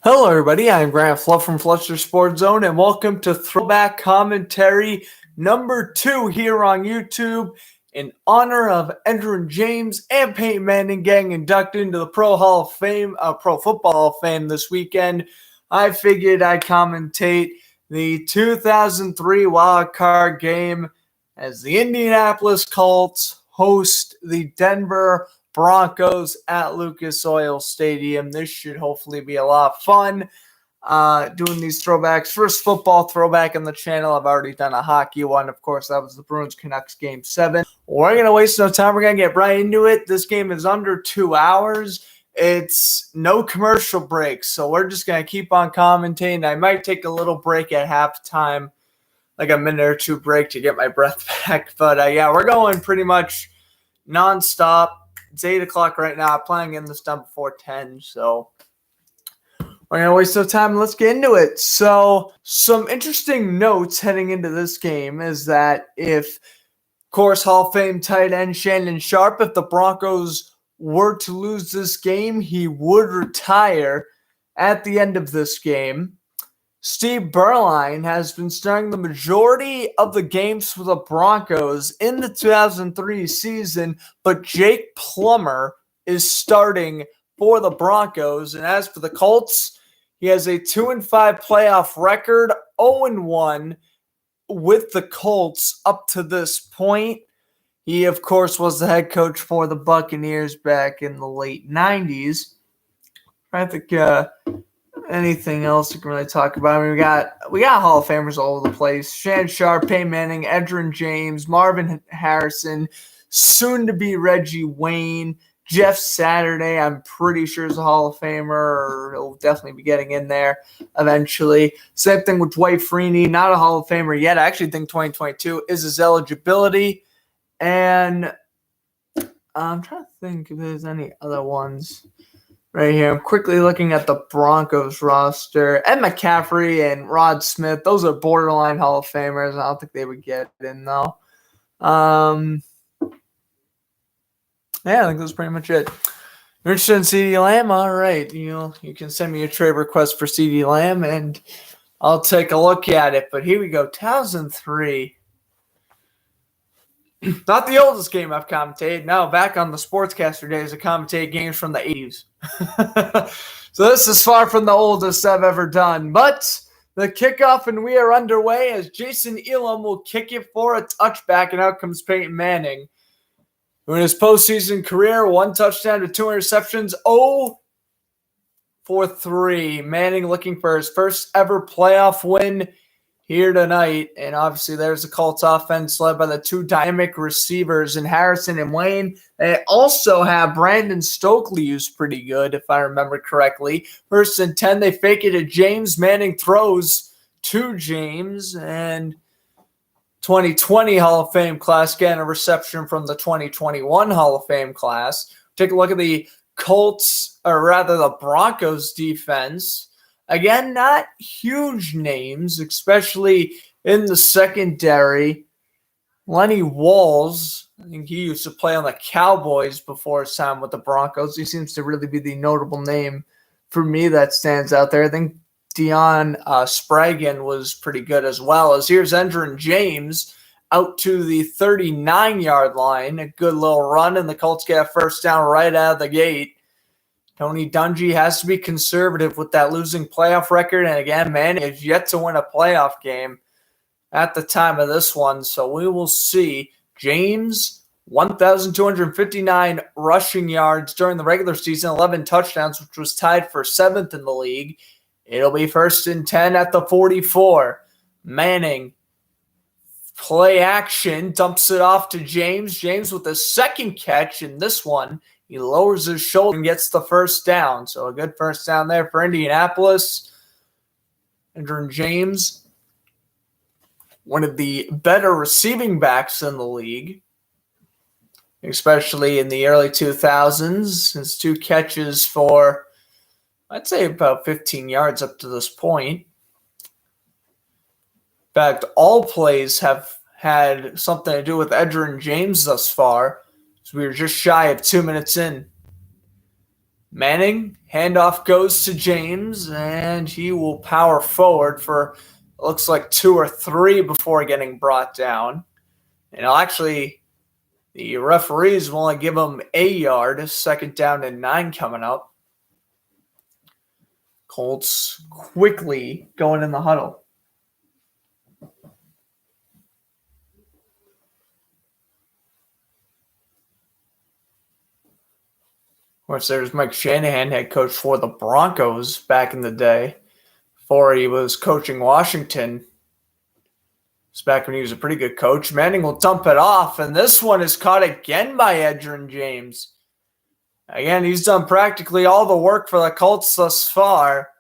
Hello, everybody. I'm Grant Fluff from Fluster Sports Zone, and welcome to Throwback Commentary number 2 here on YouTube in honor of Edgerrin James and Peyton Manning getting inducted into the Pro Football Hall of Fame this weekend. I figured I'd commentate the 2003 wild card game as the Indianapolis Colts host the Denver Broncos at Lucas Oil Stadium. This should hopefully be a lot of fun doing these throwbacks. First football throwback on the channel. I've already done a hockey one. Of course, that was the Bruins-Canucks Game 7. We're going to waste no time. We're going to get right into it. This game is under 2 hours. It's no commercial breaks, so we're just going to keep on commentating. I might take a little break at halftime, like a minute or two break to get my breath back. But, yeah, we're going pretty much nonstop. It's 8 o'clock right now. I'm planning on getting this done before 10, so we're going to waste no time. Let's get into it. So some interesting notes heading into this game is that if, of course, Hall of Fame tight end Shannon Sharpe, if the Broncos were to lose this game, he would retire at the end of this game. Steve Berline has been starting the majority of the games for the Broncos in the 2003 season, but Jake Plummer is starting for the Broncos. And as for the Colts, he has a 2-5 playoff record, 0-1 with the Colts up to this point. He, of course, was the head coach for the Buccaneers back in the late 90s. I think anything else you can really talk about? I mean, we got Hall of Famers all over the place. Shannon Sharpe, Peyton Manning, Edgerrin James, Marvin Harrison, soon to be Reggie Wayne, Jeff Saturday. I'm pretty sure is a Hall of Famer, or he'll definitely be getting in there eventually. Same thing with Dwight Freeney, not a Hall of Famer yet. I actually think 2022 is his eligibility. And I'm trying to think if there's any other ones. Right here, I'm quickly looking at the Broncos roster. Ed McCaffrey and Rod Smith, those are borderline Hall of Famers. I don't think they would get in, though. Yeah, I think that's pretty much it. You're interested in CeeDee Lamb? All right. You can send me a trade request for CeeDee Lamb, and I'll take a look at it. But here we go, 2003. Not the oldest game I've commentated. No, back on the Sportscaster days, I commentated games from the 80s. So this is far from the oldest I've ever done. But the kickoff, and we are underway as Jason Elam will kick it for a touchback, and out comes Peyton Manning. In his postseason career, 1 touchdown to 2 interceptions, 0 for 3. Manning looking for his first ever playoff win here tonight, and obviously there's the Colts offense led by the 2 dynamic receivers in Harrison and Wayne. They also have Brandon Stokely, who's pretty good, if I remember correctly. 1st and 10, they fake it to James. Manning throws to James, and 2020 Hall of Fame class getting a reception from the 2021 Hall of Fame class. Take a look at the Colts, or rather the Broncos defense. Again, not huge names, especially in the secondary. Lenny Walls, I think he used to play on the Cowboys before his time with the Broncos. He seems to really be the notable name for me that stands out there. I think Deion Spragan was pretty good as well. As here's Edgerrin James out to the 39-yard line. A good little run, and the Colts get a first down right out of the gate. Tony Dungy has to be conservative with that losing playoff record. And again, Manning is yet to win a playoff game at the time of this one. So we will see. James, 1,259 rushing yards during the regular season, 11 touchdowns, which was tied for 7th in the league. It'll be 1st and 10 at the 44. Manning, play action, dumps it off to James. James with a second catch in this one. He lowers his shoulder and gets the first down. So a good first down there for Indianapolis. Edgerrin James, one of the better receiving backs in the league, especially in the early 2000s. His 2 catches for, I'd say, about 15 yards up to this point. In fact, all plays have had something to do with Edgerrin James thus far. So we were just shy of 2 minutes in. Manning, handoff goes to James, and he will power forward for looks like 2 or 3 before getting brought down. And the referees will only give him a yard, 2nd down and 9 coming up. Colts quickly going in the huddle. Of course, there's Mike Shanahan, head coach for the Broncos back in the day, before he was coaching Washington. It's back when he was a pretty good coach. Manning will dump it off, and this one is caught again by Edgerrin James. Again, he's done practically all the work for the Colts thus far.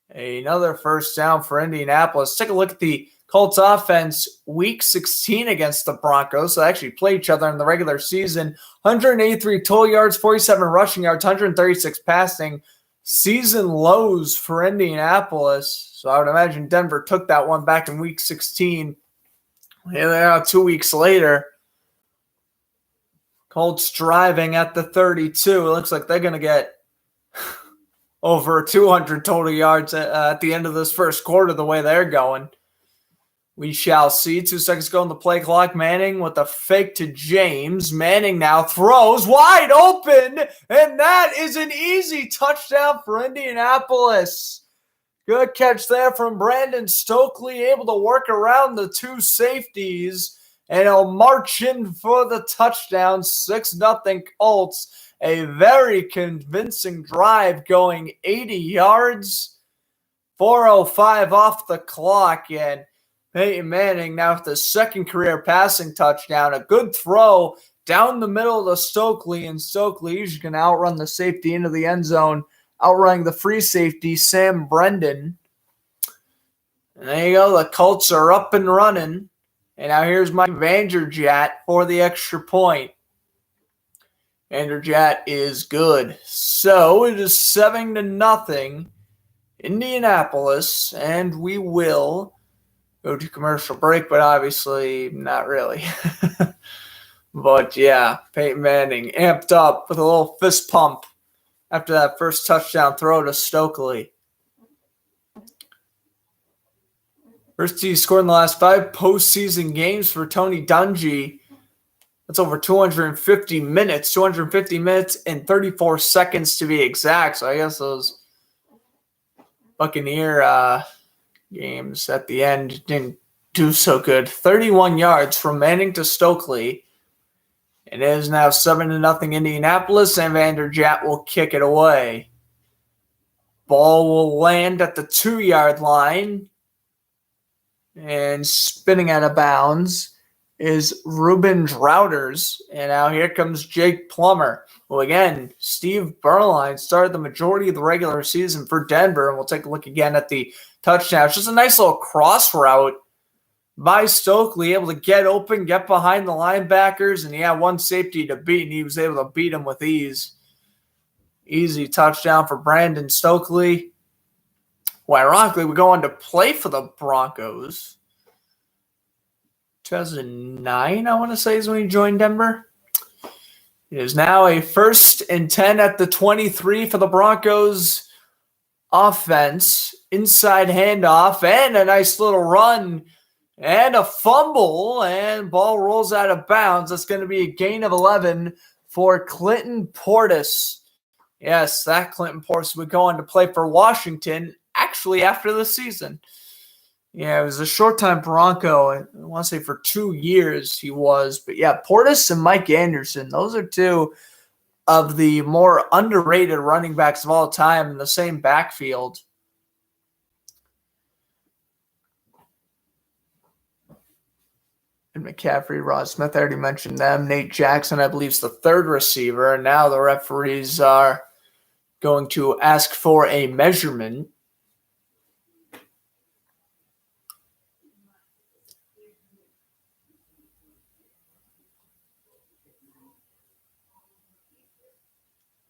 Another 1st down for Indianapolis. Take a look at the Colts offense week 16 against the Broncos. So they actually play each other in the regular season. 183 total yards, 47 rushing yards, 136 passing. Season lows for Indianapolis. So I would imagine Denver took that one back in week 16. Here they are 2 weeks later. Colts driving at the 32. It looks like they're going to get over 200 total yards at the end of this first quarter the way they're going. We shall see. 2 seconds go on the play clock. Manning with a fake to James. Manning now throws wide open, and that is an easy touchdown for Indianapolis. Good catch there from Brandon Stokely, able to work around the 2 safeties, and he'll march in for the touchdown. 6-0 Colts. A very convincing drive going 80 yards. 4:05 off the clock, and Peyton Manning now with his 2nd career passing touchdown. A good throw down the middle to Stokely, and Stokely is going to outrun the safety into the end zone, outrunning the free safety, Sam Brendan. And there you go. The Colts are up and running. And now here's Mike Vanderjagt for the extra point. Vanderjagt is good. So it is 7-0 Indianapolis, and we will go to commercial break, but obviously not really. But yeah, Peyton Manning amped up with a little fist pump after that first touchdown throw to Stokely. First he scored in the last 5 postseason games for Tony Dungy. That's over 250 minutes. 250 minutes and 34 seconds to be exact. So I guess those Buccaneer games at the end didn't do so good. 31 yards from Manning to Stokely. It is now 7-0 Indianapolis, and Vanderjagt will kick it away. Ball will land at the 2-yard line. And spinning out of bounds is Ruben Drouders. And now here comes Jake Plummer, who again, Steve Berline started the majority of the regular season for Denver. And we'll take a look again at the touchdown. It's just a nice little cross route by Stokely, able to get open, get behind the linebackers, and he had one safety to beat, and he was able to beat him with ease. Easy touchdown for Brandon Stokely, who ironically would go on to play for the Broncos. 2009, I want to say, is when he joined Denver. It is now a 1st and 10 at the 23 for the Broncos offense. Inside handoff and a nice little run and a fumble, and ball rolls out of bounds. That's going to be a gain of 11 for Clinton Portis. Yes, that Clinton Portis would go on to play for Washington actually after the season. Yeah, it was a short-time Bronco. I want to say for 2 years he was. But yeah, Portis and Mike Anderson, those are 2 of the more underrated running backs of all time in the same backfield. And McCaffrey, Rod Smith, I already mentioned them. Nate Jackson, I believe, is the 3rd receiver. And now the referees are going to ask for a measurement.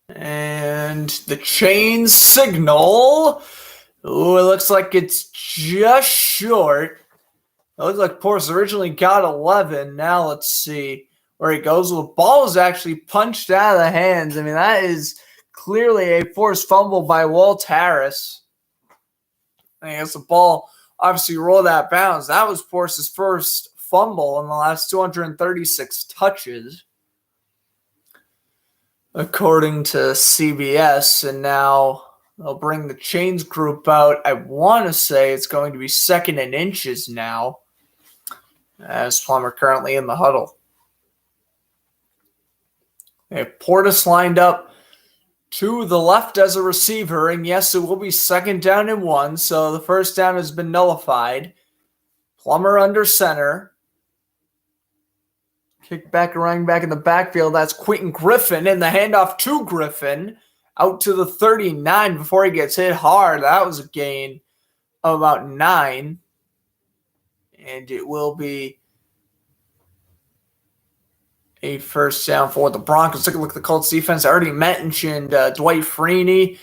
And the chain signal. Ooh, it looks like it's just short. It looks like Portis originally got 11. Now let's see where he goes. Well, the ball is actually punched out of the hands. I mean, that is clearly a forced fumble by Walt Harris. I guess the ball obviously rolled out of bounds. That was Force's first fumble in the last 236 touches, according to CBS. And now they'll bring the Chains group out. I want to say it's going to be 2nd and inches now, as Plummer currently in the huddle. They have Portis lined up to the left as a receiver, and yes, it will be 2nd down and 1, so the first down has been nullified. Plummer under center. Kick back, running back in the backfield. That's Quentin Griffin, and the handoff to Griffin out to the 39 before he gets hit hard. That was a gain of about 9, and it will be a first down for the Broncos. Take a look at the Colts defense. I already mentioned Dwight Freeney.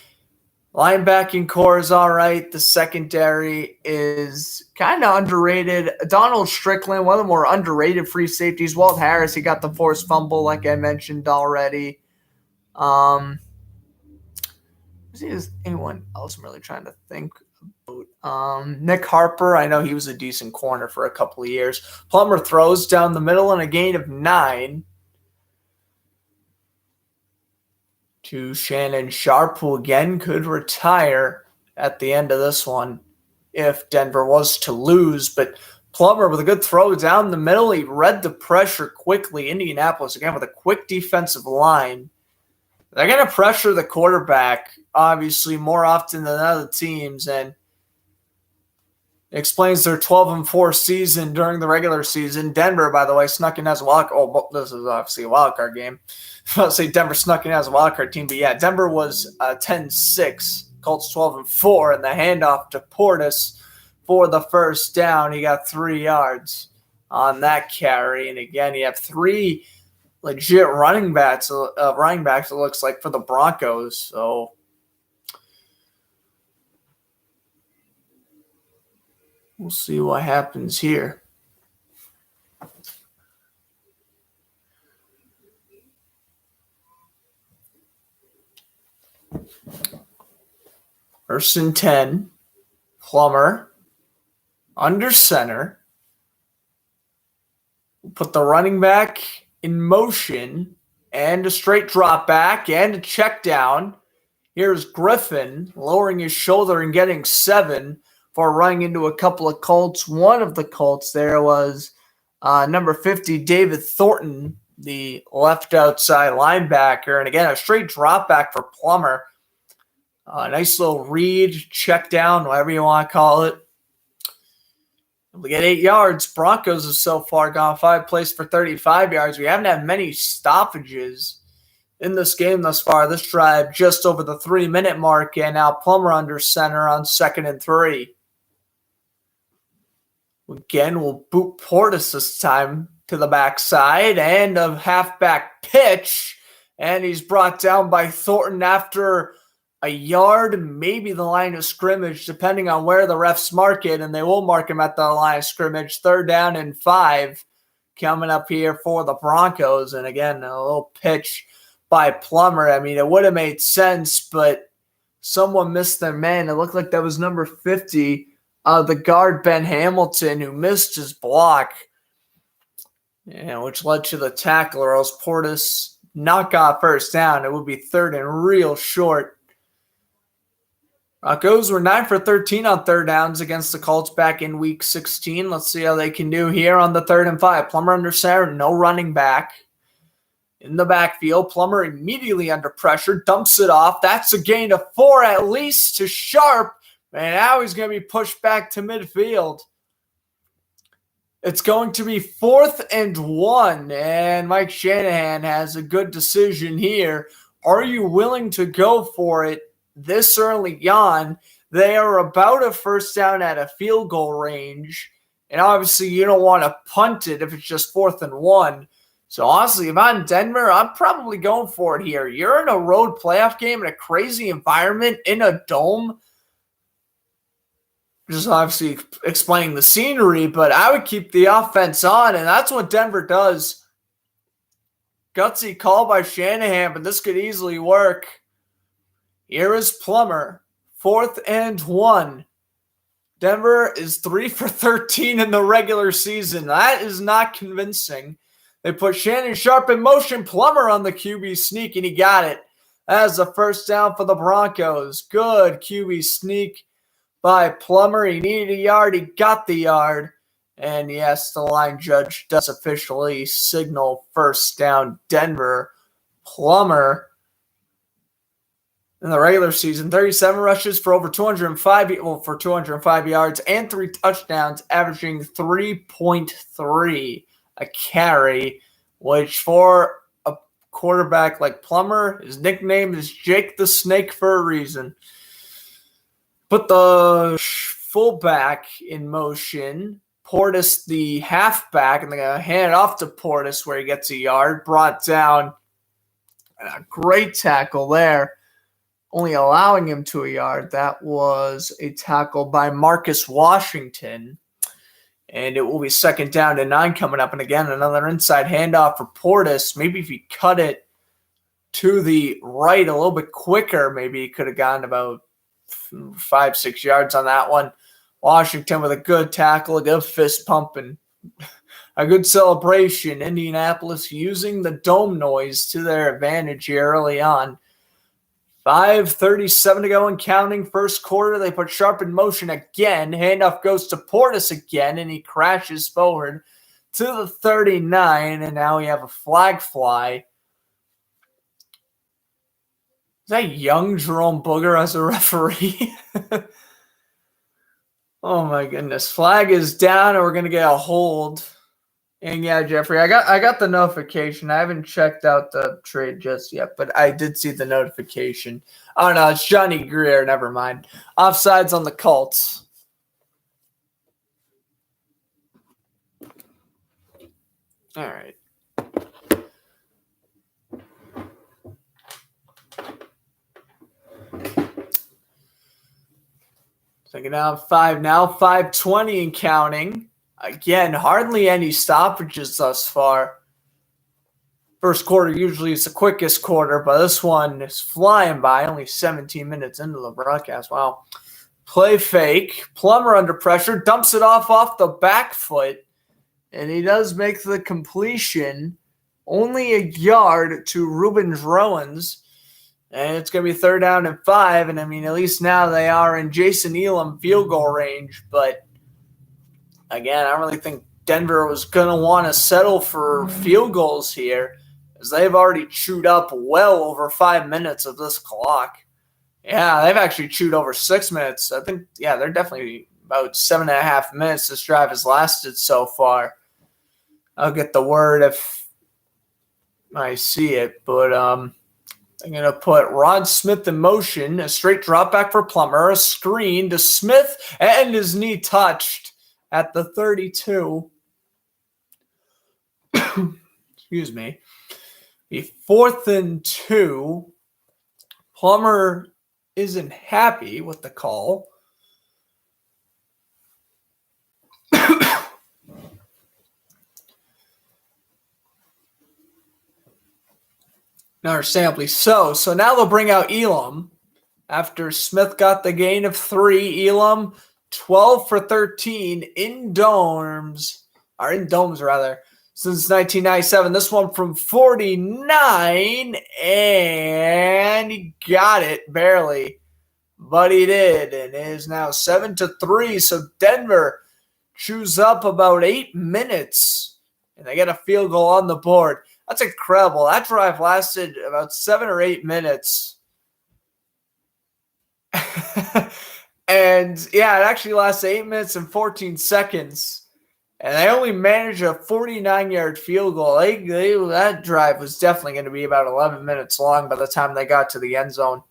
Linebacking core is all right. The secondary is kind of underrated. Donald Strickland, one of the more underrated free safeties. Walt Harris, he got the forced fumble like I mentioned already. Is anyone else I'm really trying to think about? Nick Harper, I know he was a decent corner for a couple of years. Plummer throws down the middle and a gain of 9 to Shannon Sharp, who again could retire at the end of this one if Denver was to lose. But Plummer with a good throw down the middle. He read the pressure quickly. Indianapolis, again, with a quick defensive line. They're going to pressure the quarterback, obviously, more often than other teams, and it explains their 12-4 season during the regular season. Denver, by the way, snuck in as a wild card. Oh, this is obviously a wild card game. I was say Denver snuck in as a wild card team, but yeah, Denver was 10-6, Colts 12-4, and the handoff to Portis for the first down. He got 3 yards on that carry, and again, you have 3 legit running backs. It looks like, for the Broncos. So we'll see what happens here. First and 10. Plummer under center. We'll put the running back in motion, and a straight drop back and a check down. Here's Griffin lowering his shoulder and getting 7 for running into a couple of Colts. One of the Colts there was number 50, David Thornton, the left outside linebacker. And again, a straight drop back for Plummer. Nice little read, check down, whatever you want to call it. We get 8 yards. Broncos have so far gone 5 plays for 35 yards. We haven't had many stoppages in this game thus far. This drive just over the 3-minute mark, and now Plummer under center on 2nd and 3. Again, we'll boot Portis this time to the backside, and a halfback pitch, and he's brought down by Thornton after a yard, maybe the line of scrimmage, depending on where the refs mark it, and they will mark him at the line of scrimmage. 3rd down and 5 coming up here for the Broncos. And again, a little pitch by Plummer. I mean, it would have made sense, but someone missed their man. It looked like that was number 50, the guard Ben Hamilton, who missed his block, which led to the tackle, or else Portis not got first down. It would be 3rd and real short. Broncos were 9 for 13 on 3rd downs against the Colts back in Week 16. Let's see how they can do here on the 3rd and 5. Plummer under center, no running back. In the backfield, Plummer immediately under pressure, dumps it off. That's a gain of 4 at least to Sharp. And now he's going to be pushed back to midfield. It's going to be 4th and 1, and Mike Shanahan has a good decision here. Are you willing to go for it this early on? They are about a first down at a field goal range, and obviously you don't want to punt it if it's just 4th and 1. So honestly, if I'm Denver, I'm probably going for it here. You're in a road playoff game in a crazy environment in a dome. Just obviously explaining the scenery, but I would keep the offense on, and that's what Denver does. Gutsy call by Shanahan, but this could easily work. Here is Plummer. 4th and 1. Denver is 3 for 13 in the regular season. That is not convincing. They put Shannon Sharpe in motion. Plummer on the QB sneak, and he got it. That is the first down for the Broncos. Good QB sneak by Plummer. He needed a yard. He got the yard. And yes, the line judge does officially signal first down Denver. Plummer in the regular season, 37 rushes for over 205 yards and 3 touchdowns, averaging 3.3 a carry, which for a quarterback like Plummer, his nickname is Jake the Snake for a reason. Put the fullback in motion. Portis, the halfback, and they're going to hand it off to Portis where he gets a yard. Brought down. A great tackle there. Only allowing him to a yard. That was a tackle by Marcus Washington. And it will be 2nd down and 9 coming up. And again, another inside handoff for Portis. Maybe if he cut it to the right a little bit quicker, maybe he could have gotten about 5-6 yards on that one. Washington with a good tackle, a good fist pump, and a good celebration. Indianapolis using the dome noise to their advantage here early on. 5:37 to go and counting. First quarter, they put Sharpe in motion again. Handoff goes to Portis again, and he crashes forward to the 39, and now we have a flag fly. Is that young Jerome Booger as a referee? Oh my goodness. Flag is down, and we're going to get a hold. And yeah, Jeffrey, I got the notification. I haven't checked out the trade just yet, but I did see the notification. Oh no, it's Johnny Greer. Never mind. Offsides on the Colts. All right. Second down, 5 now. 5:20 and counting. Again, hardly any stoppages thus far. First quarter usually is the quickest quarter, but this one is flying by. Only 17 minutes into the broadcast. Wow. Play fake. Plummer under pressure. Dumps it off the back foot. And he does make the completion. Only a yard to Ruben Drowens. And it's going to be 3rd down and 5. And I mean, at least now they are in Jason Elam field goal range. But again, I don't really think Denver was going to want to settle for field goals here, as they've already chewed up well over 5 minutes of this clock. Yeah, they've actually chewed over 6 minutes. I think, yeah, they're definitely about 7.5 minutes this drive has lasted so far. I'll get the word if I see it, but I'm going to put Rod Smith in motion, a straight drop back for Plummer, a screen to Smith, and his knee touched at the 32. Excuse me. The 4th and 2. Plummer isn't happy with the call. Understandably so. So now they'll bring out Elam. After Smith got the gain of 3, Elam 12 for 13 in domes since 1997. This one from 49, and he got it barely, but he did, and it is now 7-3. So Denver chews up about 8 minutes, and they get a field goal on the board. That's incredible. That drive lasted about 7 or 8 minutes. And yeah, it actually lasted 8 minutes and 14 seconds. And they only managed a 49-yard field goal. That drive was definitely going to be about 11 minutes long by the time they got to the end zone,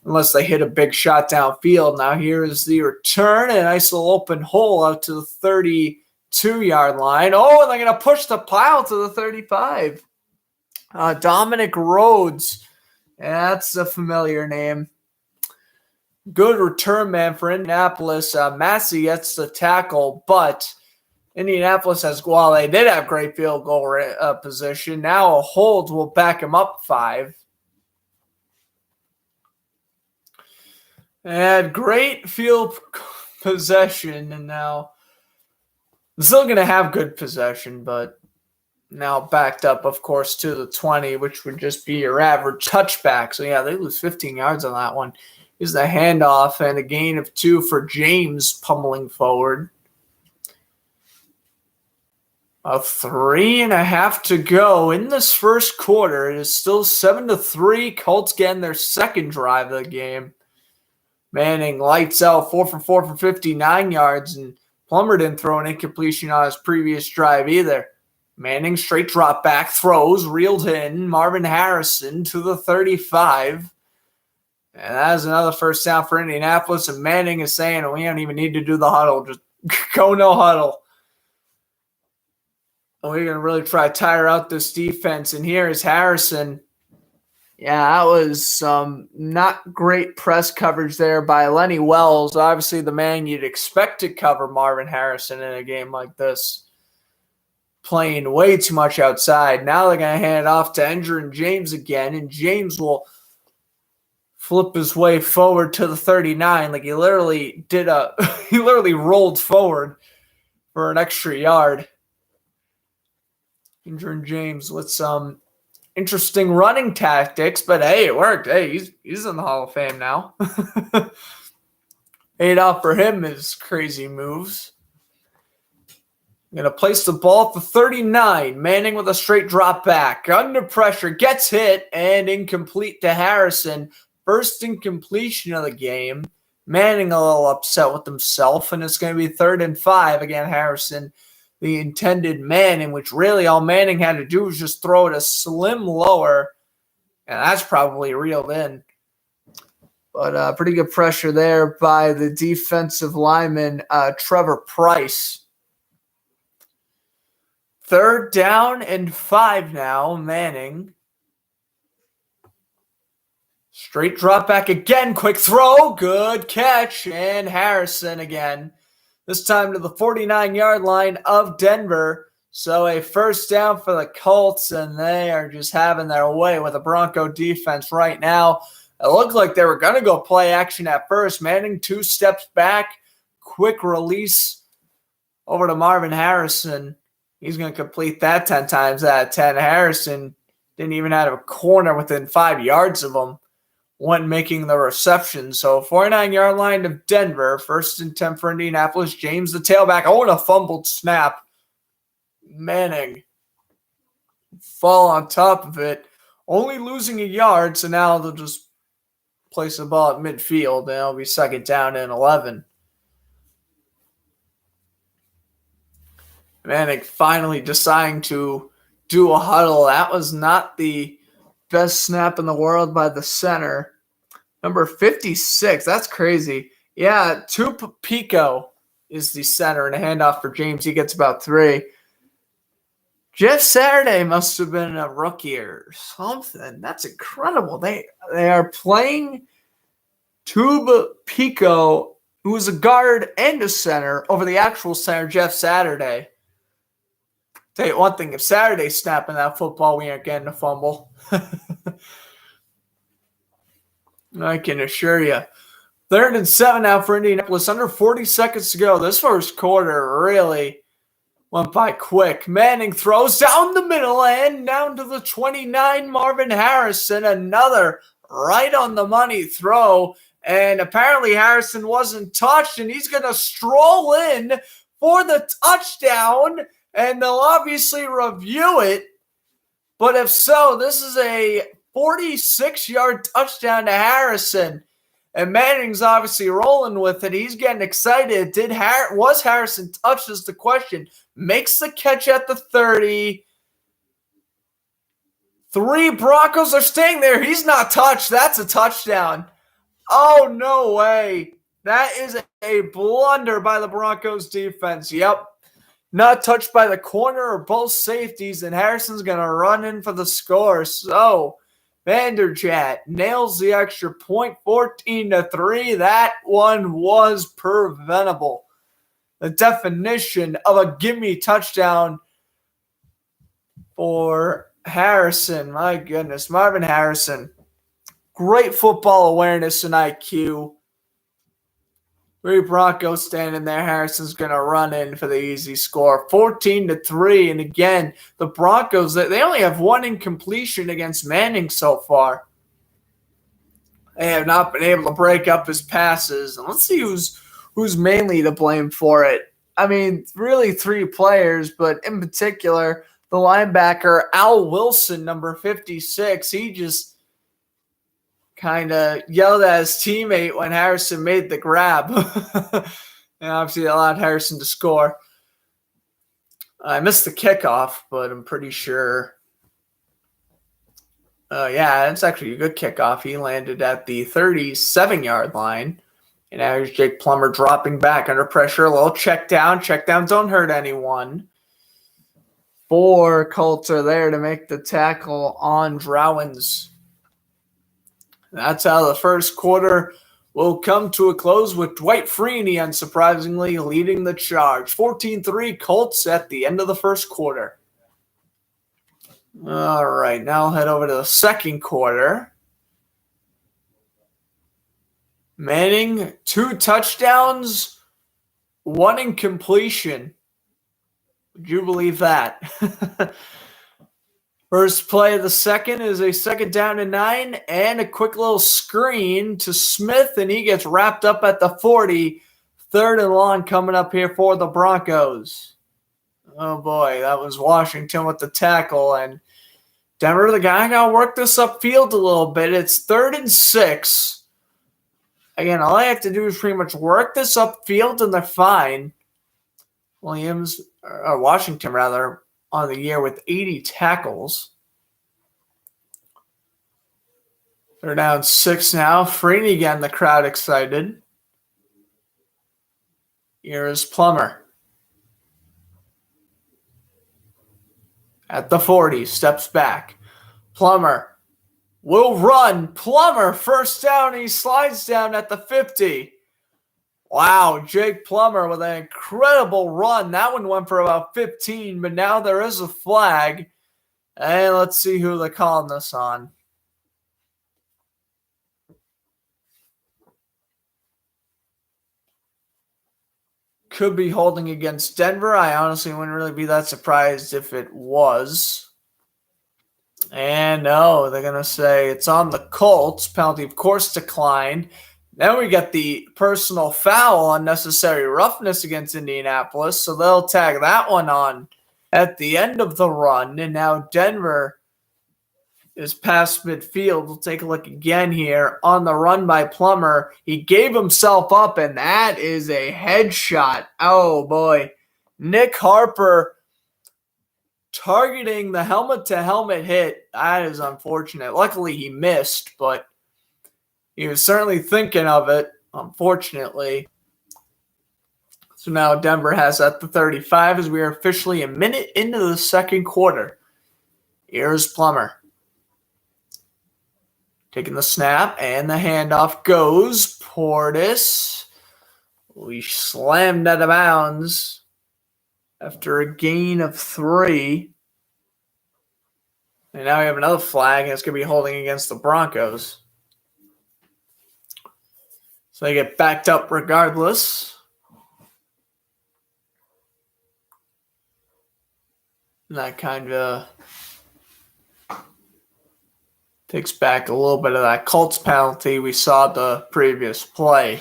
unless they hit a big shot downfield. Now here's the return, a nice little open hole out to the 32-yard line. Oh, and they're going to push the pile to the 35. Dominic Rhodes. That's a familiar name. Good return man for Indianapolis. Massey gets the tackle, but Indianapolis has, while they did have great field goal position, now a hold will back him up 5. They had great field possession, and now they're still going to have good possession, but now backed up, of course, to the 20, which would just be your average touchback. So, yeah, they lose 15 yards on that one. Here's the handoff and a gain of 2 for James pummeling forward. 3.5 to go in this first quarter. It is still 7-3. Colts getting their second drive of the game. Manning lights out 4 for 4 for 59 yards, and Plummer didn't throw an incompletion on his previous drive either. Manning straight drop back, throws, reeled in. Marvin Harrison to the 35. And that is another first down for Indianapolis. And Manning is saying, we don't even need to do the huddle. Just go no huddle. And we're going to really try to tire out this defense. And here is Harrison. Yeah, that was some not great press coverage there by Lenny Wells. Obviously the man you'd expect to cover Marvin Harrison in a game like this. Playing way too much outside. Now they're going to hand it off to Endron James again, and James will flip his way forward to the 39. Like he literally rolled forward for an extra yard. Endron James with some interesting running tactics, but hey, it worked. Hey, he's in the Hall of Fame now. Paid off for him his crazy moves. Going to place the ball at the 39. Manning with a straight drop back. Under pressure. Gets hit and incomplete to Harrison. First incompletion of the game. Manning a little upset with himself. And it's going to be 3rd and 5. Again, Harrison, the intended man, in which really all Manning had to do was just throw it a slim lower. And that's probably reeled in. But pretty good pressure there by the defensive lineman, Trevor Price. 3rd down and 5 now, Manning. Straight drop back again, quick throw, good catch, and Harrison again. This time to the 49-yard line of Denver. So a first down for the Colts, and they are just having their way with the Bronco defense right now. It looked like they were going to go play action at first. Manning 2 steps back, quick release over to Marvin Harrison. He's going to complete that 10 times out of 10. Harrison didn't even have a corner within 5 yards of him when making the reception. So 49-yard line of Denver. 1st and 10 for Indianapolis. James the tailback. Oh, and a fumbled snap. Manning fall on top of it. Only losing a yard, so now they'll just place the ball at midfield, and it'll be 2nd down and 11. Manning finally deciding to do a huddle. That was not the best snap in the world by the center. Number 56, that's crazy. Yeah, Pico is the center, and a handoff for James. He gets about 3. Jeff Saturday must have been a rookie or something. That's incredible. They are playing Pico, who is a guard and a center, over the actual center, Jeff Saturday. Tell you one thing, if Saturday's snapping that football, we ain't getting a fumble. I can assure you. 3rd and 7 now for Indianapolis. Under 40 seconds to go. This first quarter really went by quick. Manning throws down the middle and down to the 29. Marvin Harrison, another right on the money throw. And apparently Harrison wasn't touched, and he's going to stroll in for the touchdown. And they'll obviously review it. But if so, this is a 46-yard touchdown to Harrison. And Manning's obviously rolling with it. He's getting excited. Was Harrison touched is the question. Makes the catch at the 30. 3 Broncos are staying there. He's not touched. That's a touchdown. Oh, no way. That is a blunder by the Broncos defense. Yep. Not touched by the corner or both safeties, and Harrison's going to run in for the score. So, Vanderjagt nails the extra point, 14-3. That one was preventable. The definition of a gimme touchdown for Harrison. My goodness, Marvin Harrison. Great football awareness and IQ. Three Broncos standing there. Harrison's going to run in for the easy score. 14-3. And again, the Broncos, they only have one incompletion against Manning so far. They have not been able to break up his passes. And let's see who's mainly to blame for it. I mean, really three players, but in particular, the linebacker, Al Wilson, number 56, he just kind of yelled at his teammate when Harrison made the grab. And obviously allowed Harrison to score. I missed the kickoff, but I'm pretty sure. Yeah, it's actually a good kickoff. He landed at the 37-yard line. And now here's Jake Plummer dropping back under pressure. A little check down. Check downs don't hurt anyone. 4 Colts are there to make the tackle on Drowens. That's how the first quarter will come to a close with Dwight Freeney, unsurprisingly, leading the charge. 14-3 Colts at the end of the first quarter. All right, now I'll head over to the second quarter. Manning, 2 touchdowns, 1 incompletion. Would you believe that? First play of the second is a 2nd down and 9 and a quick little screen to Smith, and he gets wrapped up at the 40. 3rd and long coming up here for the Broncos. Oh boy, that was Washington with the tackle, and Denver, the guy got to work this upfield a little bit. It's 3rd and 6. Again, all I have to do is pretty much work this upfield, and they're fine. Washington, on the year with 80 tackles. They're down 6 now. Freeney again, the crowd excited. Here is Plummer. At the 40, steps back. Plummer will run. Plummer, first down. He slides down at the 50. Wow, Jake Plummer with an incredible run. That one went for about 15, but now there is a flag. And let's see who they're calling this on. Could be holding against Denver. I honestly wouldn't really be that surprised if it was. And no, they're going to say it's on the Colts. Penalty, of course, declined. Then we get the personal foul, unnecessary roughness against Indianapolis. So they'll tag that one on at the end of the run. And now Denver is past midfield. We'll take a look again here on the run by Plummer. He gave himself up, and that is a headshot. Oh, boy. Nick Harper targeting the helmet-to-helmet hit. That is unfortunate. Luckily, he missed, but he was certainly thinking of it, unfortunately. So now Denver has at the 35 as we are officially a minute into the second quarter. Here's Plummer. Taking the snap, and the handoff goes. Portis. We slammed out of bounds after a gain of 3. And now we have another flag, and it's going to be holding against the Broncos. So they get backed up regardless. And that kind of takes back a little bit of that Colts penalty we saw the previous play.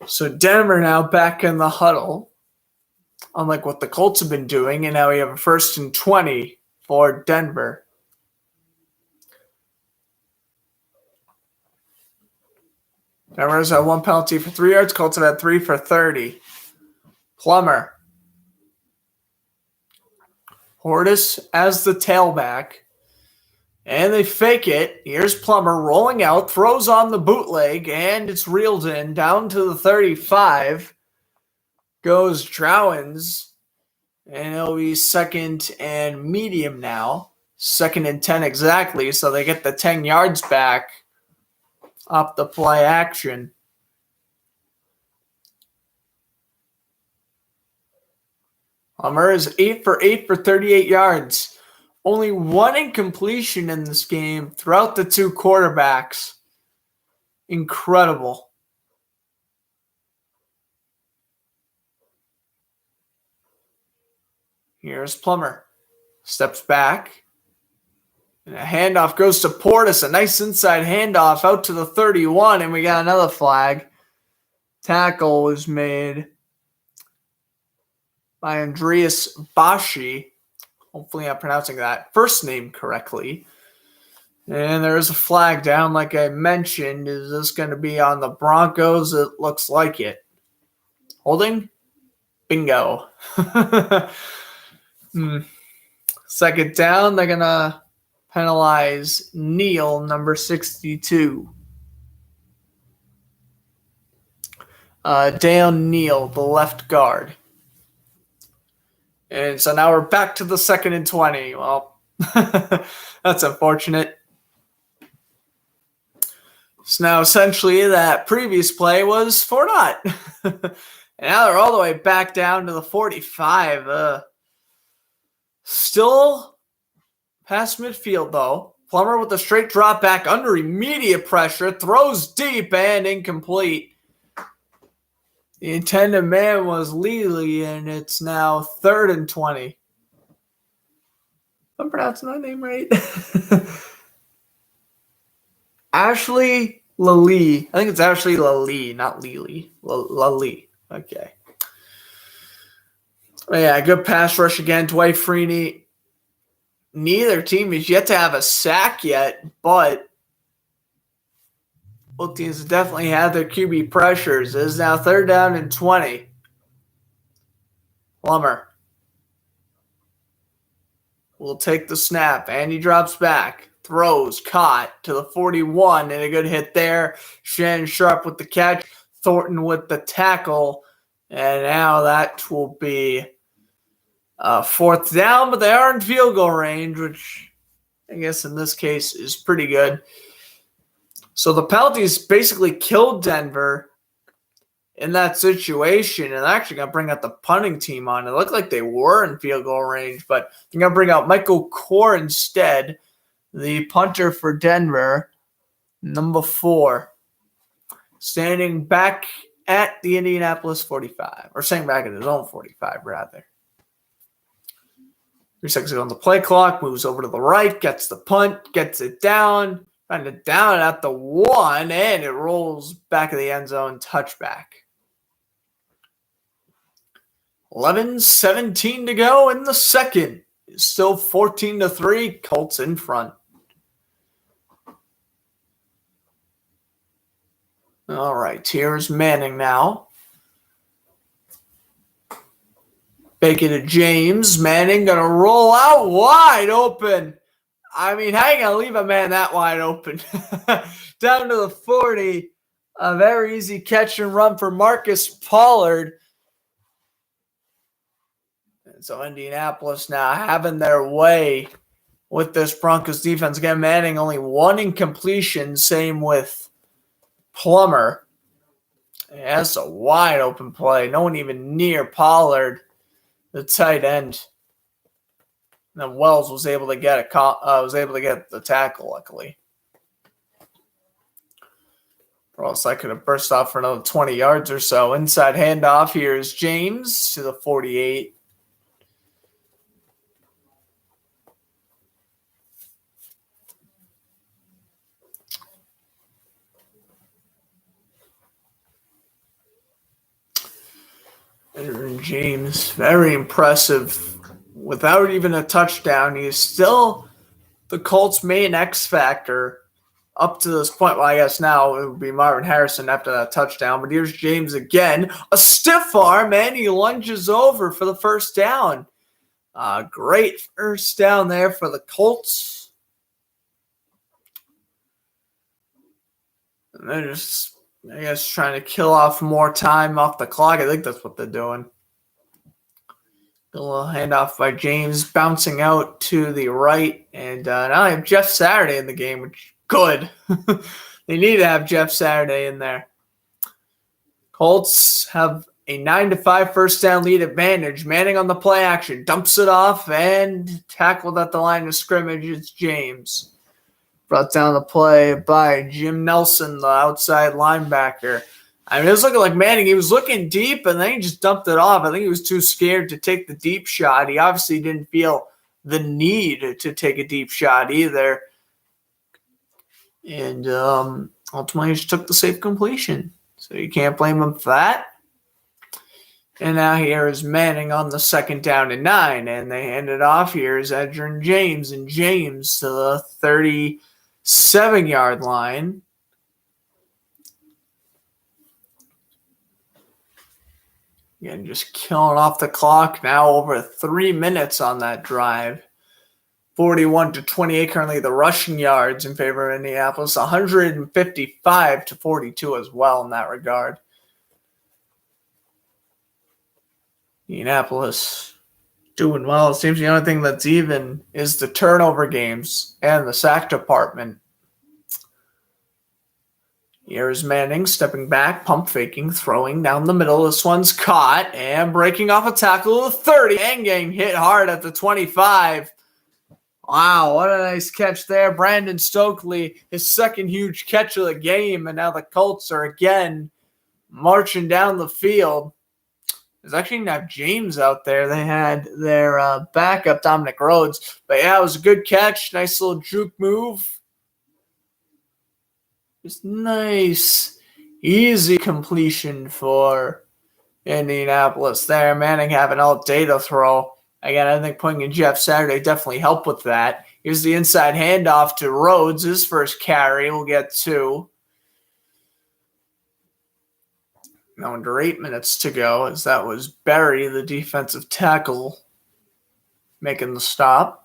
So Denver now back in the huddle, unlike what the Colts have been doing, and now we have a 1st and 20 for Denver. Denver's had 1 penalty for 3 yards. Colts have had 3 for 30. Plummer. Portis as the tailback. And they fake it. Here's Plummer rolling out, throws on the bootleg, and it's reeled in down to the 35. Goes Drowens, and it'll be 2nd and medium now. 2nd and 10 exactly, so they get the 10 yards back off the play action. Plummer is 8 for 8 for 38 yards. Only 1 incompletion in this game throughout the 2 quarterbacks. Incredible. Here's Plummer. Steps back. And a handoff goes to Portis. A nice inside handoff out to the 31. And we got another flag. Tackle was made by Andreas Bashi. Hopefully I'm pronouncing that first name correctly. And there is a flag down, like I mentioned. Is this going to be on the Broncos? It looks like it. Holding? Bingo. Second down, they're going to penalize Neal, number 62. Dale Neal, the left guard. And so now we're back to the 2nd and 20. Well, that's unfortunate. So now essentially that previous play was for naught. And now they're all the way back down to the 45. Still past midfield though. Plummer with a straight drop back under immediate pressure. Throws deep and incomplete. The intended man was Lely, and it's now 3rd and 20. I'm pronouncing that name right. Ashley Lally. I think it's Ashley Lally, not Lely. Lally. Okay. Yeah, good pass rush again. Dwight Freeney. Neither team is yet to have a sack yet, but both teams have definitely had their QB pressures. It is now 3rd down and 20. Plummer will take the snap, and he drops back. Throws, caught to the 41, and a good hit there. Shannon Sharp with the catch. Thornton with the tackle. And now that will be 4th down, but they are in field goal range, which I guess in this case is pretty good. So the penalties basically killed Denver in that situation, and they're actually going to bring out the punting team on. It looked like they were in field goal range, but they're going to bring out Michael Core instead, the punter for Denver, number 4, standing back at the Indianapolis 45, or staying back at his own 45, rather. 3 seconds on the play clock, moves over to the right, gets the punt, gets it down. Find it down at the 1, and it rolls back of the end zone, touchback. 11:17 to go in the second. It's still 14-3, Colts in front. All right, here's Manning now. Fake it to James. Manning going to roll out wide open. I mean, how you going to leave a man that wide open? Down to the 40. A very easy catch and run for Marcus Pollard. And so Indianapolis now having their way with this Broncos defense. Again, Manning only 1 incompletion. Same with Plummer. Yeah, that's a wide open play. No one even near Pollard, the tight end. And then Wells was able to get the tackle, luckily. Or else I could have burst off for another 20 yards or so. Inside handoff. Here's James to the 48. And James, very impressive. Without even a touchdown, he is still the Colts' main X factor up to this point. Well, I guess now it would be Marvin Harrison after that touchdown. But here's James again. A stiff arm, and he lunges over for the first down. Great first down there for the Colts. And they're just, I guess, trying to kill off more time off the clock. I think that's what they're doing. A little handoff by James, bouncing out to the right. And now I have Jeff Saturday in the game, which good. They need to have Jeff Saturday in there. Colts have a 9-5 first down lead advantage. Manning on the play action, dumps it off and tackled at the line of scrimmage. It's James. Brought down the play by Jim Nelson, the outside linebacker. I mean, it was looking like Manning. He was looking deep, and then he just dumped it off. I think he was too scared to take the deep shot. He obviously didn't feel the need to take a deep shot either. And ultimately, he just took the safe completion. So you can't blame him for that. And now here is Manning on the 2nd down and 9. And they hand it off. Here's Edgerrin James. And James to the 37-yard line. Again, just killing off the clock. Now over 3 minutes on that drive. 41-28 currently the rushing yards in favor of Indianapolis. 155-42 as well in that regard. Indianapolis doing well. It seems the only thing that's even is the turnover games and the sack department. Here's Manning stepping back, pump faking, throwing down the middle. This one's caught and breaking off a tackle of the 30 and getting hit hard at the 25. Wow, what a nice catch there. Brandon Stokely, his second huge catch of the game, and now the Colts are again marching down the field. There's actually not James out there. They had their backup, Dominic Rhodes. But yeah, it was a good catch. Nice little juke move. Just nice, easy completion for Indianapolis there. Manning having all day to throw. Again, I think putting in Jeff Saturday definitely helped with that. Here's the inside handoff to Rhodes. His first carry. We'll get 2. Now under 8 minutes to go, as that was Berry, the defensive tackle, making the stop.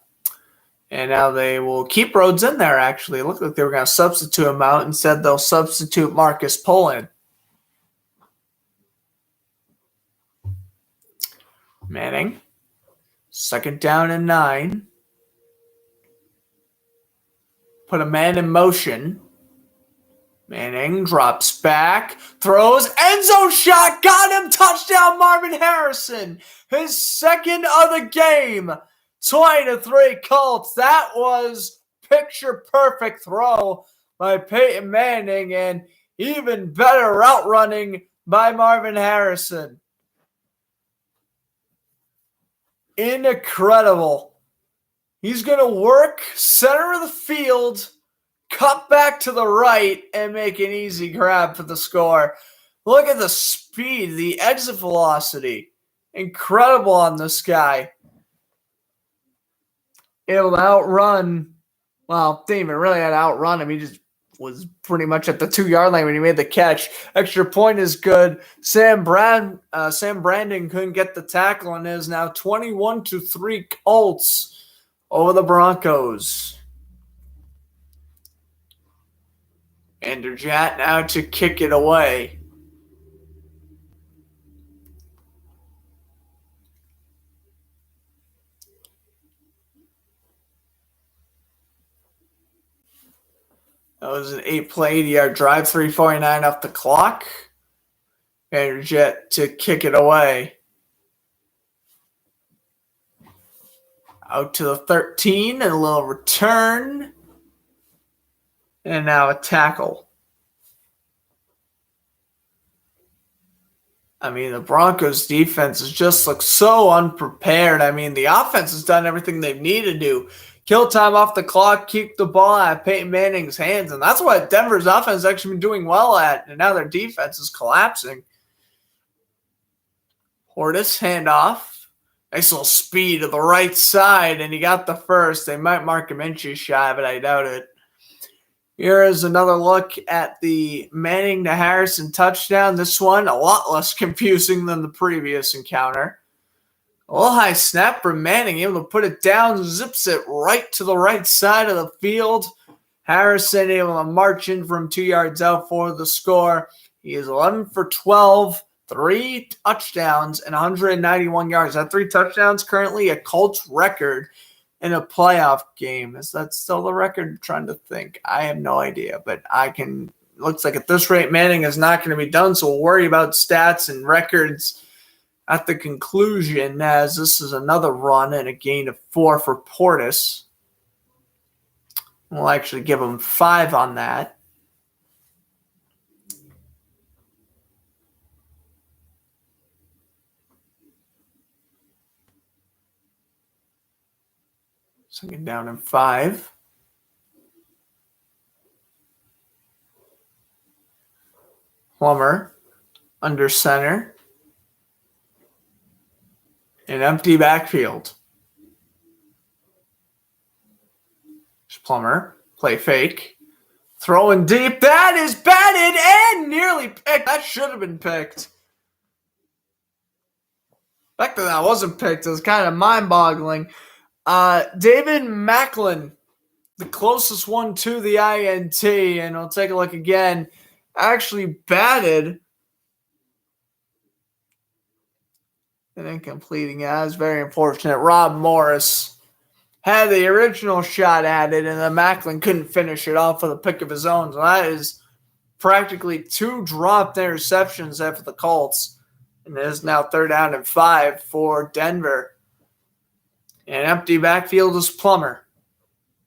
And now they will keep Rhodes in there, actually. It looked like they were going to substitute him out. Instead, they'll substitute Marcus Pullen. Manning, 2nd down and 9. Put a man in motion. Manning drops back, throws, end zone shot, got him, touchdown Marvin Harrison. His second of the game. 20-3 Colts. That was picture-perfect throw by Peyton Manning and even better route running by Marvin Harrison. Incredible. He's going to work center of the field, cut back to the right, and make an easy grab for the score. Look at the speed, the exit velocity. Incredible on this guy. Able to outrun, well, didn't even really have to outrun him. He just was pretty much at the 2-yard line when he made the catch. Extra point is good. Sam Brandon couldn't get the tackle and is now 21-3 Colts over the Broncos. Anderjat now to kick it away. That was an 8-play, 80-yard drive, 3:49 off the clock. Anderjat to kick it away. Out to the 13, and a little return. And now a tackle. I mean, the Broncos defense has just looked so unprepared. I mean, the offense has done everything they've needed to do. Kill time off the clock, keep the ball out of Peyton Manning's hands. And that's what Denver's offense has actually been doing well at. And now their defense is collapsing. Hortis handoff. Nice little speed to the right side. And he got the first. They might mark him inches shy, but I doubt it. Here is another look at the Manning to Harrison touchdown. This one a lot less confusing than the previous encounter. A little high snap from Manning, able to put it down, zips it right to the right side of the field. Harrison able to march in from 2 yards out for the score. He is 11 for 12, 3 touchdowns, and 191 yards. That 3 touchdowns currently a Colts record in a playoff game. Is that still the record? I'm trying to think. I have no idea, but looks like at this rate, Manning is not going to be done, so we'll worry about stats and records at the conclusion, as this is another run and a gain of 4 for Portis. We'll actually give him 5 on that. Second down and 5. Plummer under center. An empty backfield. Plummer, play fake. Throwing deep. That is batted and nearly picked. That should have been picked. The fact that wasn't picked is kind of mind-boggling. David Macklin, the closest one to the INT, and we'll take a look again. Actually batted. And then completing. Yeah, that's very unfortunate. Rob Morris had the original shot at it, and then Macklin couldn't finish it off with a pick of his own. So that is practically 2 dropped interceptions there for the Colts. And it is now 3rd down and 5 for Denver. An empty backfield is Plummer.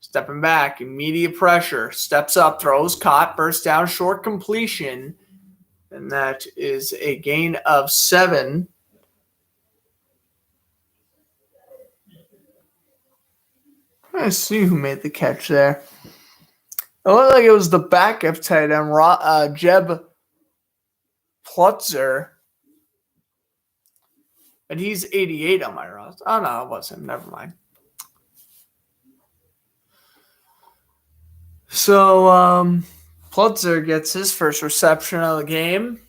Stepping back, immediate pressure. Steps up, throws, caught, first down, short completion. And that is a gain of 7. I see who made the catch there. It looked like it was the backup tight end, Jeb Plutzer. But he's 88 on my roster. Oh, no, it wasn't. Never mind. So, Plutzer gets his first reception of the game.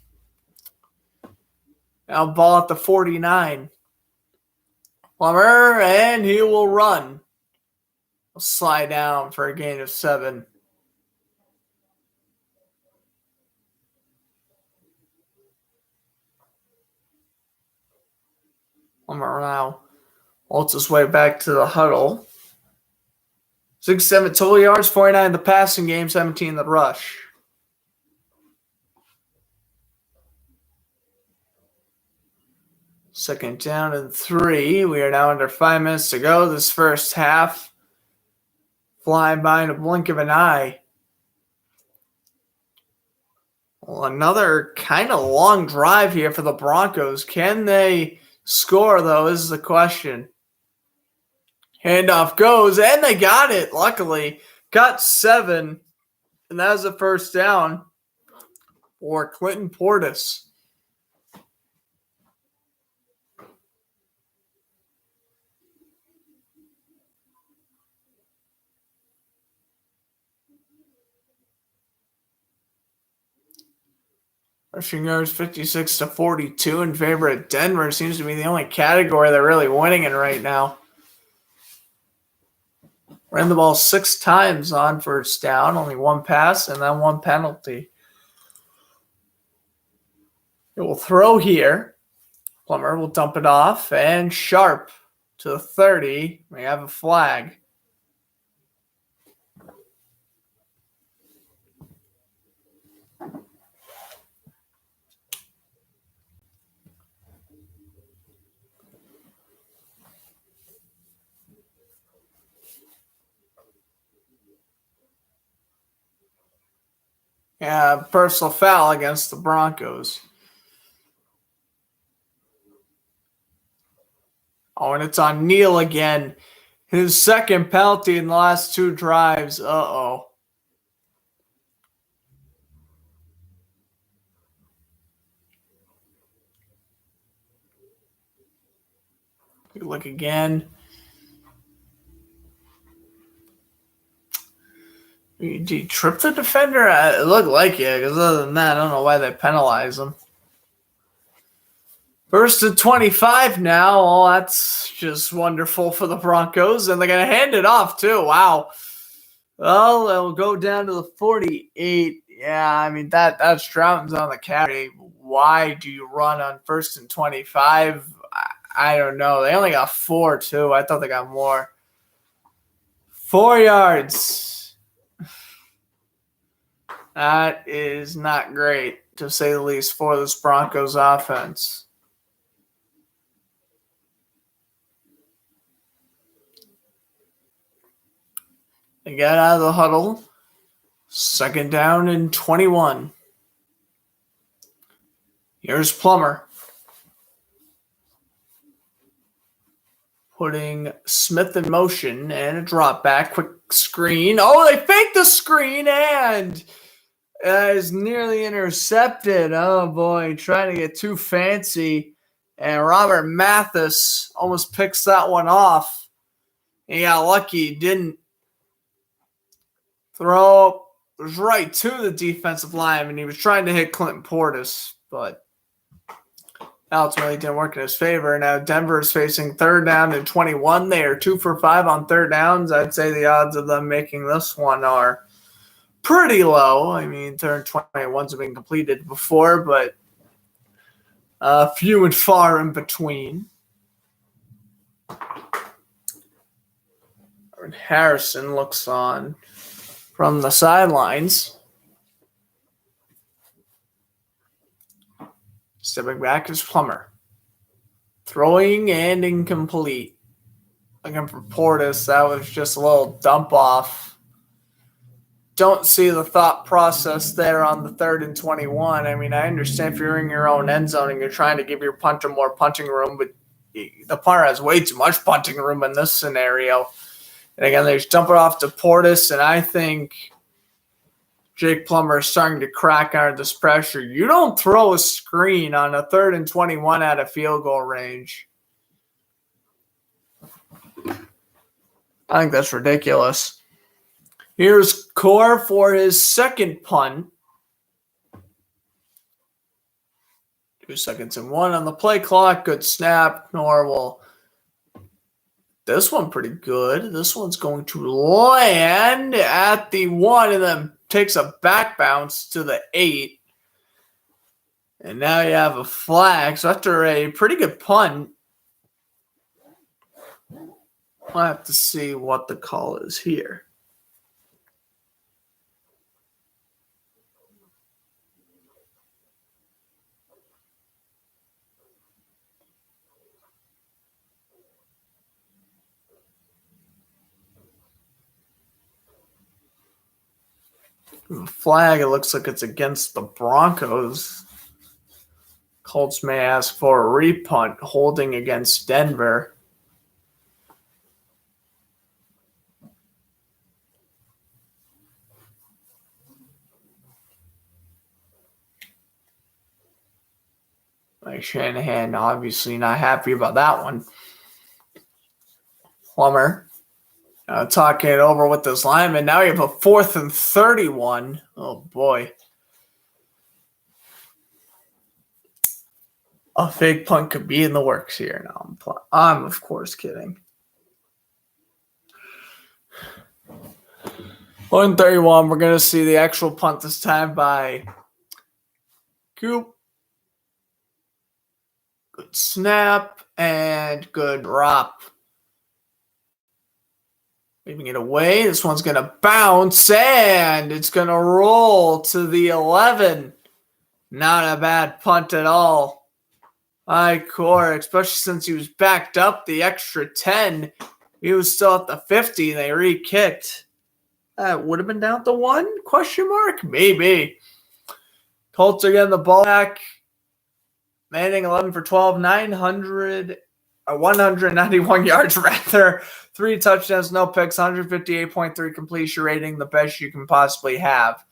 Now ball at the 49. Plummer, and he will run. He'll slide down for a gain of 7. Plummer now holds his way back to the huddle. 6-7 total yards, 49 in the passing game, 17 in the rush. Second down and 3. We are now under 5 minutes to go. This first half flying by in a blink of an eye. Well, another kind of long drive here for the Broncos. Can they score, though, is the question. Handoff goes, and they got it, luckily. Got 7, and that was a first down for Clinton Portis. Rushing yards 56-42 in favor of Denver. Seems to be the only category they're really winning in right now. Ran the ball 6 times on first down, only 1 pass and then 1 penalty. It will throw here. Plummer will dump it off, and Sharp to the 30. We have a flag. Yeah, personal foul against the Broncos. Oh, and it's on Neal again. His second penalty in the last 2 drives. Uh-oh. Look again. Did he trip the defender? It looked like it, because other than that, I don't know why they penalize him. First and 25 now. Oh, that's just wonderful for the Broncos. And they're going to hand it off, too. Wow. Well, they'll go down to the 48. Yeah, I mean, that's Stroughton's on the carry. Why do you run on first and 25? I don't know. They only got 4, too. I thought they got more. 4 yards. That is not great, to say the least, for this Broncos offense. They got out of the huddle. Second down and 21. Here's Plummer. putting Smith in motion and a drop back. Quick screen. Oh, they faked the screen and is nearly intercepted. Oh, boy. Trying to get too fancy. And Robert Mathis almost picks that one off. He got lucky. He didn't throw right to the defensive lineman. He was trying to hit Clinton Portis, but ultimately didn't work in his favor. Now Denver is facing 3rd down and 21. They are 2 for 5 on 3rd downs. I'd say the odds of them making this one are pretty low. I mean, 3rd and 21s have been completed before, but few and far in between. Harrison looks on from the sidelines. Stepping back is Plummer. Throwing and incomplete. Looking for Portis. That was just a little dump off. Don't see the thought process there on the 3rd and 21. I mean, I understand if you're in your own end zone and you're trying to give your punter more punting room, but the punter has way too much punting room in this scenario. And again, they just dump it off to Portis, and I think Jake Plummer is starting to crack under this pressure. You don't throw a screen on a 3rd and 21 out of field goal range. I think that's ridiculous. Here's Core for his second punt. 2 seconds and 1 on the play clock. Good snap. Norwell. This one pretty good. This one's going to land at the 1 and then takes a back bounce to the 8. And now you have a flag. So after a pretty good punt, I'll have to see what the call is here. Flag, it looks like it's against the Broncos. Colts may ask for a repunt, holding against Denver. Mike Shanahan obviously not happy about that one. Plummer talking it over with this lineman. Now you have a 4th and 31. Oh, boy. A fake punt could be in the works here. No, I'm of course kidding. 131. We're going to see the actual punt this time by Coop. Good snap and good drop. Leaving it away. This one's going to bounce and it's going to roll to the 11. Not a bad punt at all. High Core, especially since he was backed up the extra 10. He was still at the 50. They re-kicked. Would have been down to 1? Question mark? Maybe. Colts are getting the ball back. Manning 11 for 12, 191 yards rather. 3 touchdowns, no picks, 158.3 completion rating, the best you can possibly have.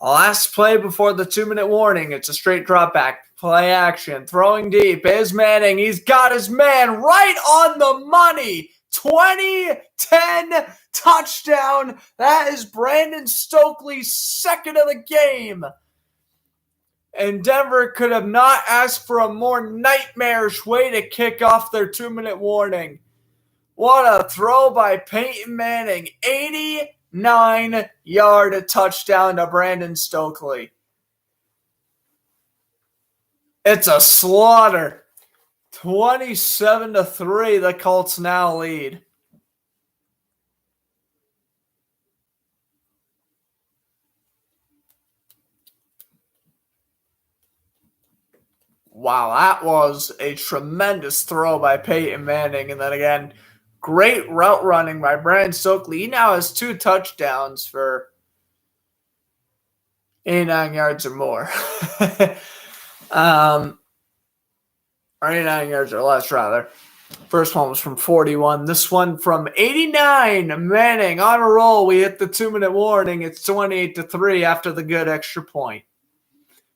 Last play before the 2-minute warning. It's a straight drop back. Play action. Throwing deep is Manning. He's got his man right on the money. 20-10 touchdown. That is Brandon Stokely's second of the game. And Denver could have not asked for a more nightmarish way to kick off their 2-minute warning. What a throw by Peyton Manning. 89-yard touchdown to Brandon Stokely. It's a slaughter. 27-3, the Colts now lead. Wow, that was a tremendous throw by Peyton Manning. And then again, great route running by Brandon Stokely. He now has 2 touchdowns for 89 yards or more. Or 89 yards or less, rather. First one was from 41. This one from 89. Manning on a roll. We hit the 2-minute warning. It's 28-3 after the good extra point.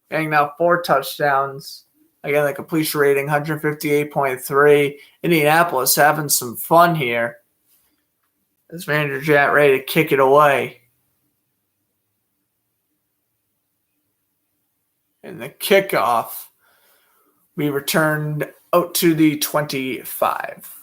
Manning now 4 touchdowns. Again, the completion rating 158.3. Indianapolis having some fun here. As Vanderjagt ready to kick it away. And the kickoff, we returned out to the 25.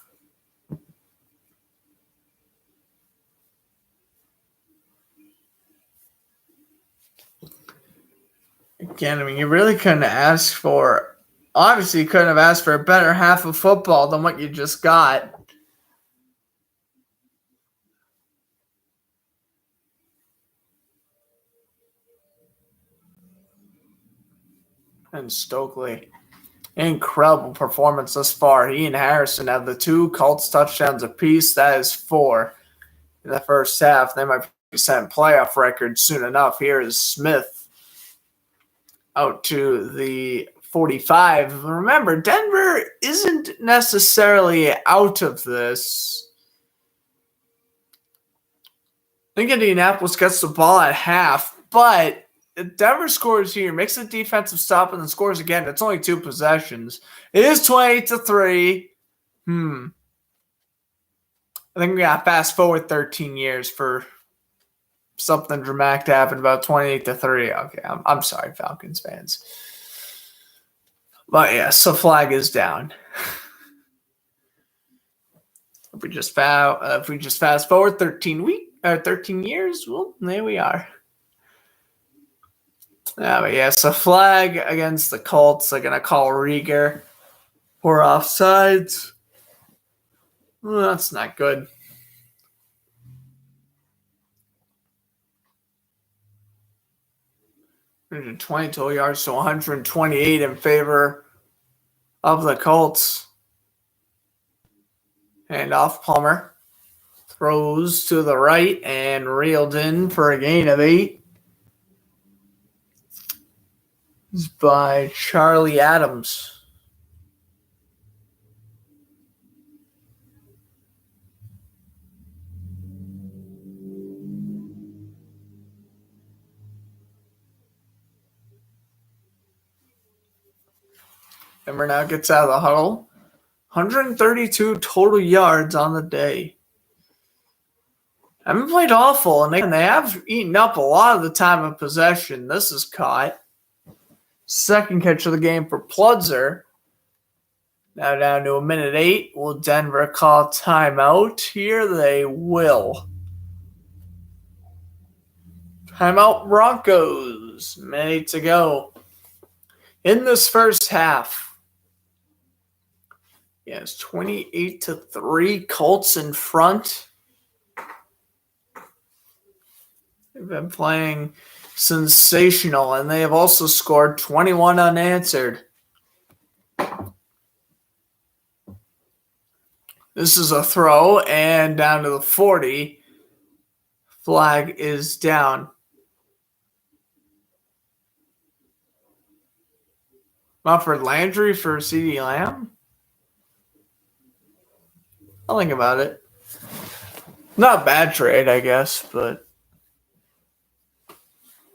Again, I mean, you really couldn't ask for, obviously you couldn't have asked for a better half of football than what you just got. And Stokely, incredible performance thus far. He and Harrison have the 2 Colts touchdowns apiece. That is 4 in the first half. They might be setting playoff records soon enough. Here is Smith out to the 45. Remember, Denver isn't necessarily out of this. I think Indianapolis gets the ball at half, but Denver scores here, makes a defensive stop, and then scores again. It's only 2 possessions. It is 28-3. I think we got to fast forward 13 years for something dramatic to happen about 28-3. Okay, I'm sorry, Falcons fans. But yes, the flag is down. If we just fast forward 13 years, well, there we are. But yes, a flag against the Colts. They're going to call Rieger for offsides. Well, that's not good. And 20 total yards to 128 in favor of the Colts. Hand off Plummer. Throws to the right and reeled in for a gain of 8. By Charlie Adams. Denver now gets out of the huddle. 132 total yards on the day. Haven't played awful, and they have eaten up a lot of the time of possession. This is caught. Second catch of the game for Plutzer. Now down to 1:08. Will Denver call timeout? Here they will. Timeout Broncos. Minute to go. In this first half. Yes, 28-3. Colts in front. They've been playing sensational, and they have also scored 21 unanswered. This is a throw, and down to the 40. Flag is down. Mumford Landry for CeeDee Lamb? I'll think about it. Not a bad trade, I guess, but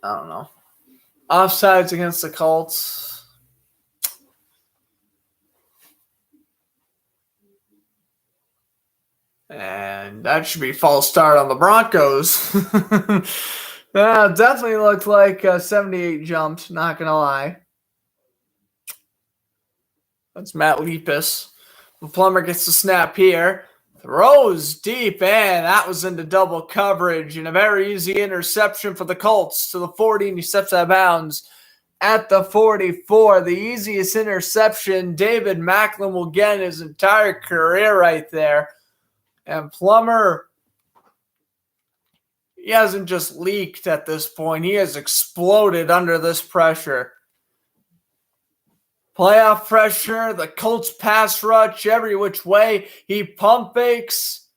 I don't know. Offsides against the Colts. And that should be false start on the Broncos. Definitely looked like 78 jumped, not going to lie. That's Matt Lepus. The Plummer gets the snap here. Throws deep, and that was into double coverage. And a very easy interception for the Colts to the 40, and he steps out of bounds at the 44. The easiest interception David Macklin will get in his entire career right there. And Plummer, he hasn't just leaked at this point. He has exploded under this pressure. Playoff pressure, the Colts pass rush every which way. He pump fakes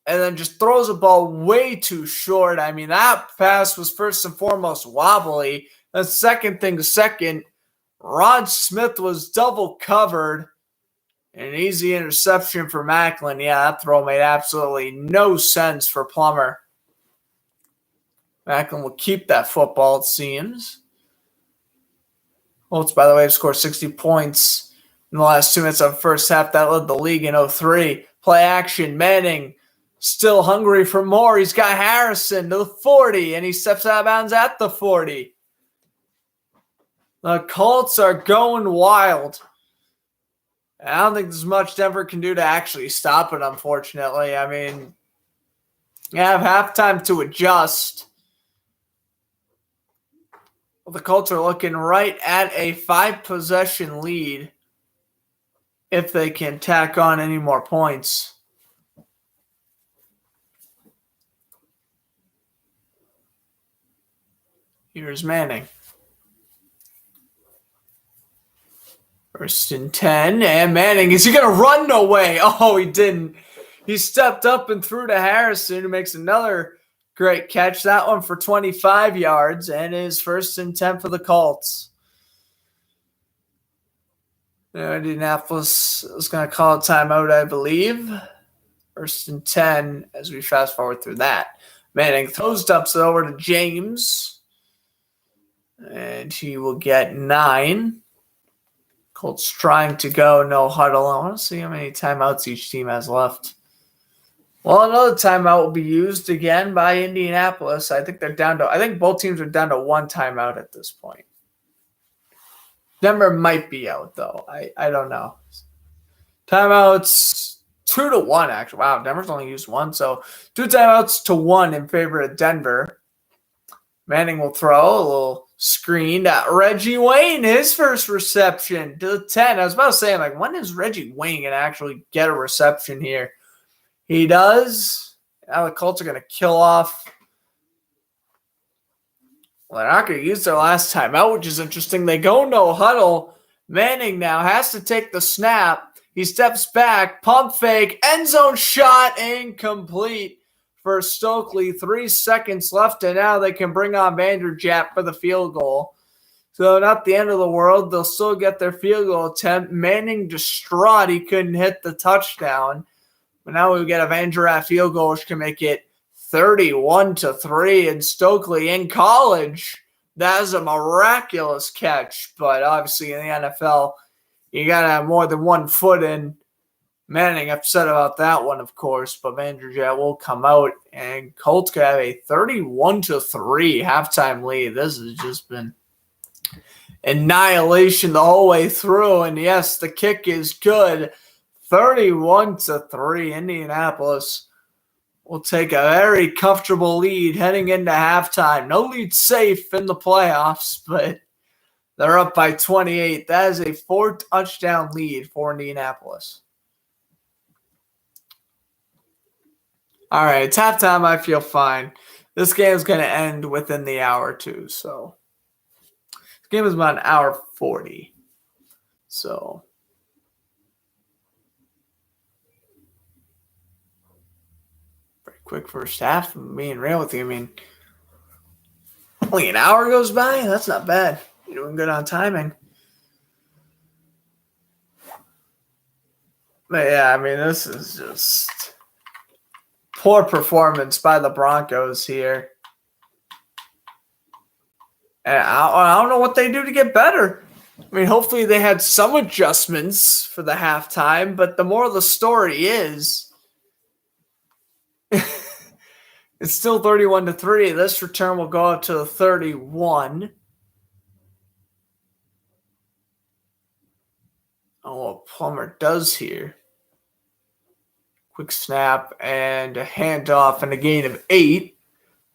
and then just throws the ball way too short. I mean, that pass was first and foremost wobbly. The second, Rod Smith was double covered. An easy interception for Macklin. Yeah, that throw made absolutely no sense for Plummer. Macklin will keep that football, it seems. Colts, by the way, have scored 60 points in the last 2 minutes of the first half. That led the league in 2003. Play action. Manning still hungry for more. He's got Harrison to the 40, and he steps out of bounds at the 40. The Colts are going wild. I don't think there's much Denver can do to actually stop it, unfortunately. I mean, you have halftime to adjust. Well, the Colts are looking right at a 5-possession lead if they can tack on any more points. Here's Manning. 1st and 10, and Manning, is he going to run? No way. Oh, he didn't. He stepped up and threw to Harrison, who makes another great catch. That one for 25 yards, and is 1st and 10 for the Colts. Indianapolis is going to call a timeout, I believe. 1st and 10 as we fast forward through that. Manning throws, dumps it over to James, and he will get 9. Colts trying to go no huddle. I want to see how many timeouts each team has left. Well, another timeout will be used again by Indianapolis. I think both teams are down to 1 timeout at this point. Denver might be out though. I don't know. Timeouts 2-1 actually. Wow, Denver's only used 1, so 2 timeouts to 1 in favor of Denver. Manning will throw a little screen at Reggie Wayne, his first reception to the 10. I was about to say, like, when is Reggie Wayne going to actually get a reception here? He does. Now the Colts are going to kill off. Well, they're not going to use their last timeout, which is interesting. They go no huddle. Manning now has to take the snap. He steps back, pump fake, end zone shot, incomplete for Stokely. 3 seconds left, and now they can bring on Vanderjagt for the field goal. So not the end of the world. They'll still get their field goal attempt. Manning distraught. He couldn't hit the touchdown. But now we get a Vanderjagt field goal, which can make it 31-3. And Stokely in college, that is a miraculous catch. But obviously in the NFL, you got to have more than 1 foot in. Manning upset about that one, of course, but Vanderjagt will come out, and Colts could have a 31-3 halftime lead. This has just been annihilation the whole way through, and yes, the kick is good. 31-3, Indianapolis will take a very comfortable lead heading into halftime. No lead safe in the playoffs, but they're up by 28. That is a 4-touchdown lead for Indianapolis. All right, it's halftime. I feel fine. This game is going to end within the hour, too. So, this game is about 1:40. So, very quick first half. I'm being real with you. I mean, only an hour goes by. That's not bad. You're doing good on timing. But yeah, I mean, this is just poor performance by the Broncos here. And I don't know what they do to get better. I mean, hopefully they had some adjustments for the halftime, but the moral of the story is it's still 31-3. This return will go up to 31. Oh, what Plummer does here. Quick snap and a handoff and a gain of 8.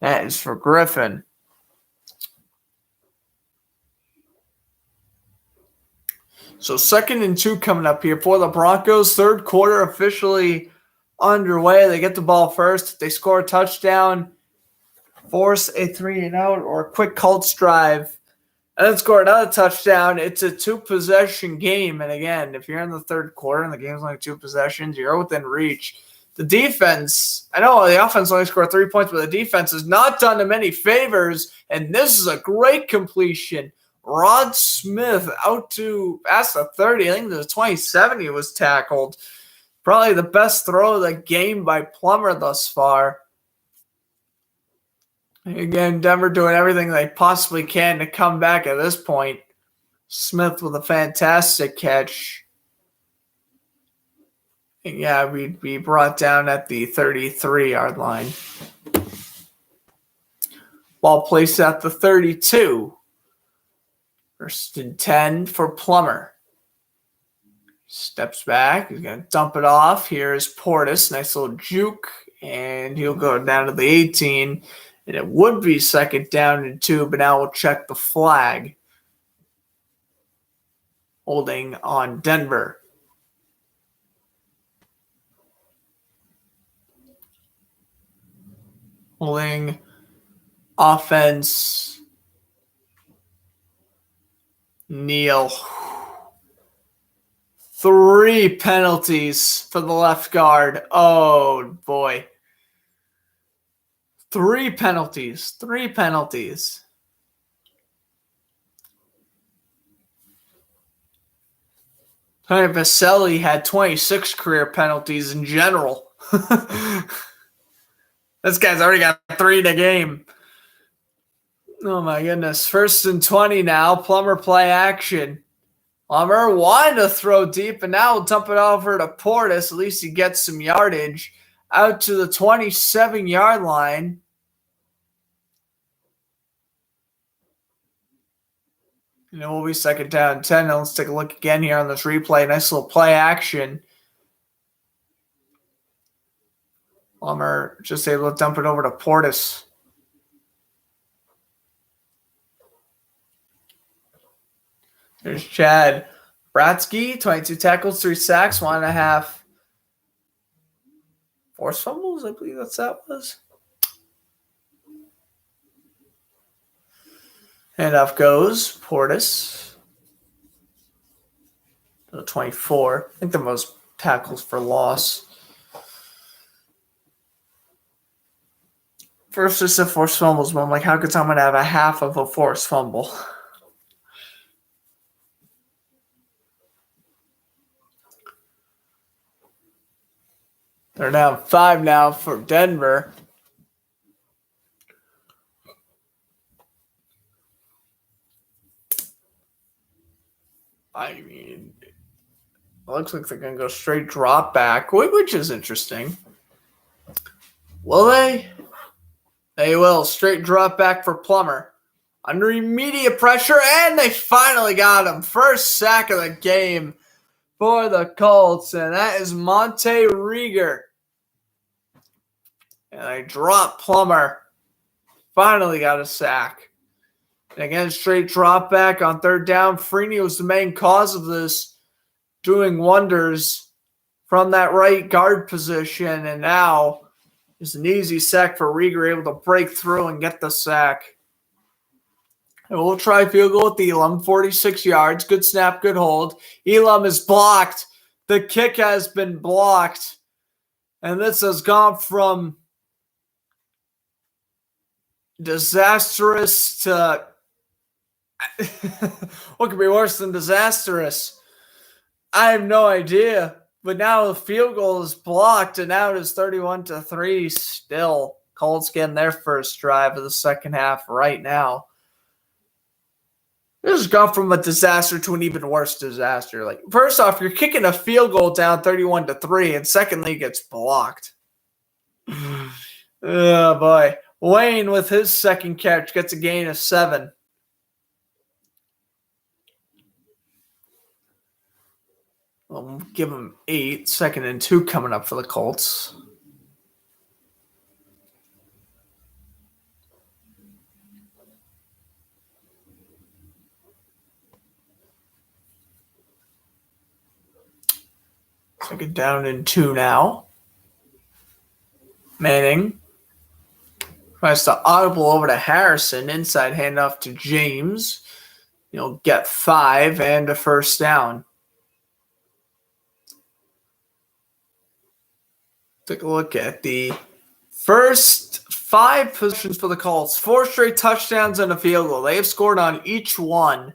That is for Griffin. So 2nd and 2 coming up here for the Broncos. 3rd quarter officially underway. They get the ball first. They score a touchdown, force a 3-and-out or a quick Colts drive, and then score another touchdown. It's a 2-possession game. And again, if you're in the 3rd quarter and the game's only 2 possessions, you're within reach. The defense, I know the offense only scored 3 points, but the defense has not done them any favors. And this is a great completion Rod Smith out to past the 30. I think the 27 he was tackled. Probably the best throw of the game by Plummer thus far. Again, Denver doing everything they possibly can to come back at this point. Smith with a fantastic catch. And yeah, we'd be brought down at the 33-yard line. Ball placed at the 32. First and 10 for Plummer. Steps back. He's going to dump it off. Here's Portis. Nice little juke. And he'll go down to the 18. And it would be second down and 2, but now we'll check the flag. Holding on Denver. Holding offense. Neal. 3 penalties for the left guard. Oh, boy. 3 penalties. 3 penalties. Tony Vaselli had 26 career penalties in general. This guy's already got 3 in a game. Oh, my goodness. First and 20 now. Plummer play action. Plummer wanted to throw deep, and now we'll dump it over to Portis. At least he gets some yardage. Out to the 27-yard line. And it will be second down and 10. Now let's take a look again here on this replay. Nice little play action. Plummer just able to dump it over to Portis. There's Chad Bratsky, 22 tackles, 3 sacks, 1.5 forced fumbles. I believe that was. Handoff goes Portis. The 24. I think the most tackles for loss. First is a forced fumbles, but I'm like, how could someone have a half of a forced fumble? They're down 5 now for Denver. I mean, it looks like they're going to go straight drop back, which is interesting. Will they? They will. Straight drop back for Plummer. Under immediate pressure, and they finally got him. First sack of the game for the Colts, and that is Monte Rieger. And they drop Plummer. Finally got a sack. And again, straight drop back on third down. Freeney was the main cause of this, doing wonders from that right guard position. And now it's an easy sack for Rieger, able to break through and get the sack. And we'll try field goal with Elam, 46 yards. Good snap, good hold. Elam is blocked. The kick has been blocked. And this has gone from disastrous to what could be worse than disastrous? I have no idea. But now the field goal is blocked, and now it is 31-3 still. Colts getting their first drive of the second half right now. This has gone from a disaster to an even worse disaster. Like, first off, you're kicking a field goal down 31-3, and secondly, it gets blocked. Oh, boy. Wayne, with his second catch, gets a gain of 7. We'll give him 8. Second and 2 coming up for the Colts. Second down and 2 now. Manning tries to audible over to Harrison. Inside handoff to James. He'll get 5 and a first down. Take a look at the first 5 possessions for the Colts, 4 straight touchdowns and a field goal. They have scored on each one.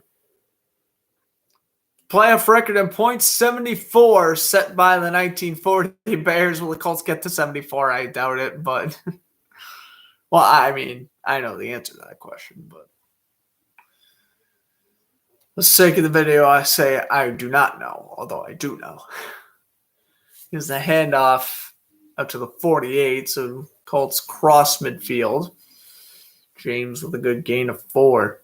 Playoff record in points, 74, set by the 1940 Bears. Will the Colts get to 74? I doubt it, but well, I mean, I know the answer to that question, but for the sake of the video, I say I do not know, although I do know. Here's the handoff up to the 48, so Colts cross midfield. James with a good gain of 4.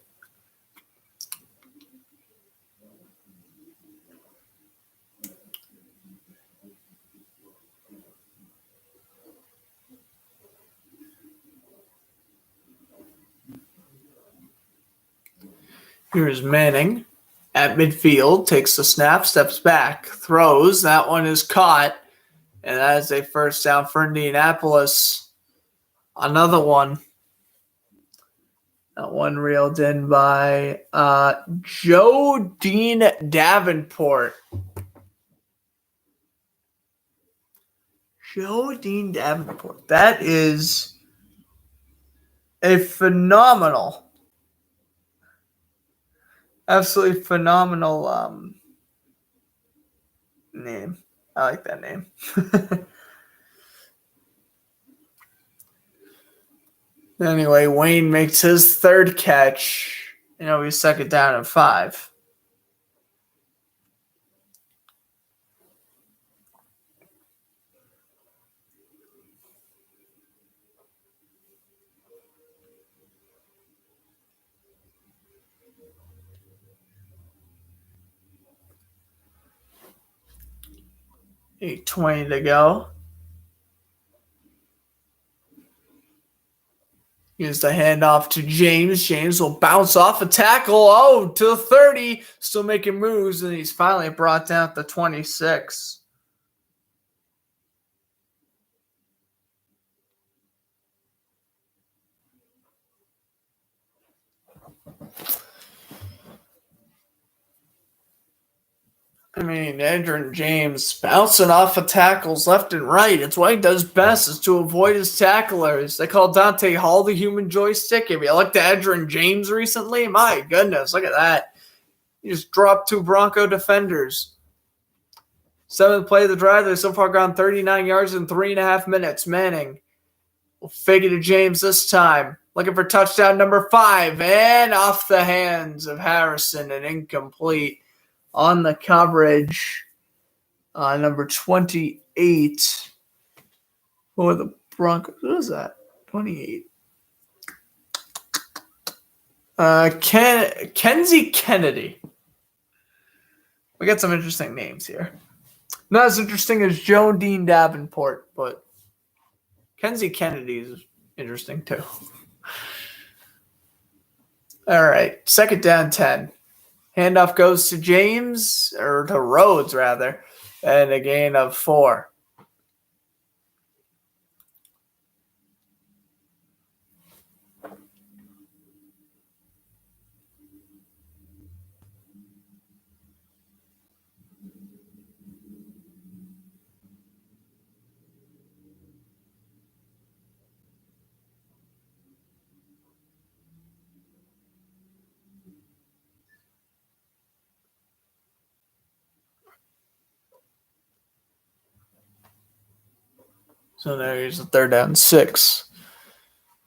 Here's Manning at midfield, takes the snap, steps back, throws. That one is caught, and that is a first down for Indianapolis. Another one. That one reeled in by Joe Dean Davenport. Joe Dean Davenport. That is a phenomenal, absolutely phenomenal name. I like that name. Anyway, Wayne makes his third catch. He's second down and 5. $8:20 to go. Here's the handoff to James. James will bounce off a tackle. To the 30. Still making moves, and he's finally brought down at the 26. I mean, Andrew James bouncing off of tackles left and right. It's what he does best, is to avoid his tacklers. They call Dante Hall the human joystick. If you looked at Andrew James recently, my goodness, look at that. He just dropped 2 Bronco defenders. 7th play of the drive. They've so far gone 39 yards in 3.5 minutes. Manning will fake it to James this time. Looking for touchdown number 5. And off the hands of Harrison and incomplete. On the coverage, number 28 for the Broncos. What is that? 28. Kenzie Kennedy. We got some interesting names here. Not as interesting as Joe Dean Davenport, but Kenzie Kennedy is interesting too. All right, second down 10. Handoff goes to James, or to Rhodes, rather, and a gain of 4. So there's a third down 6.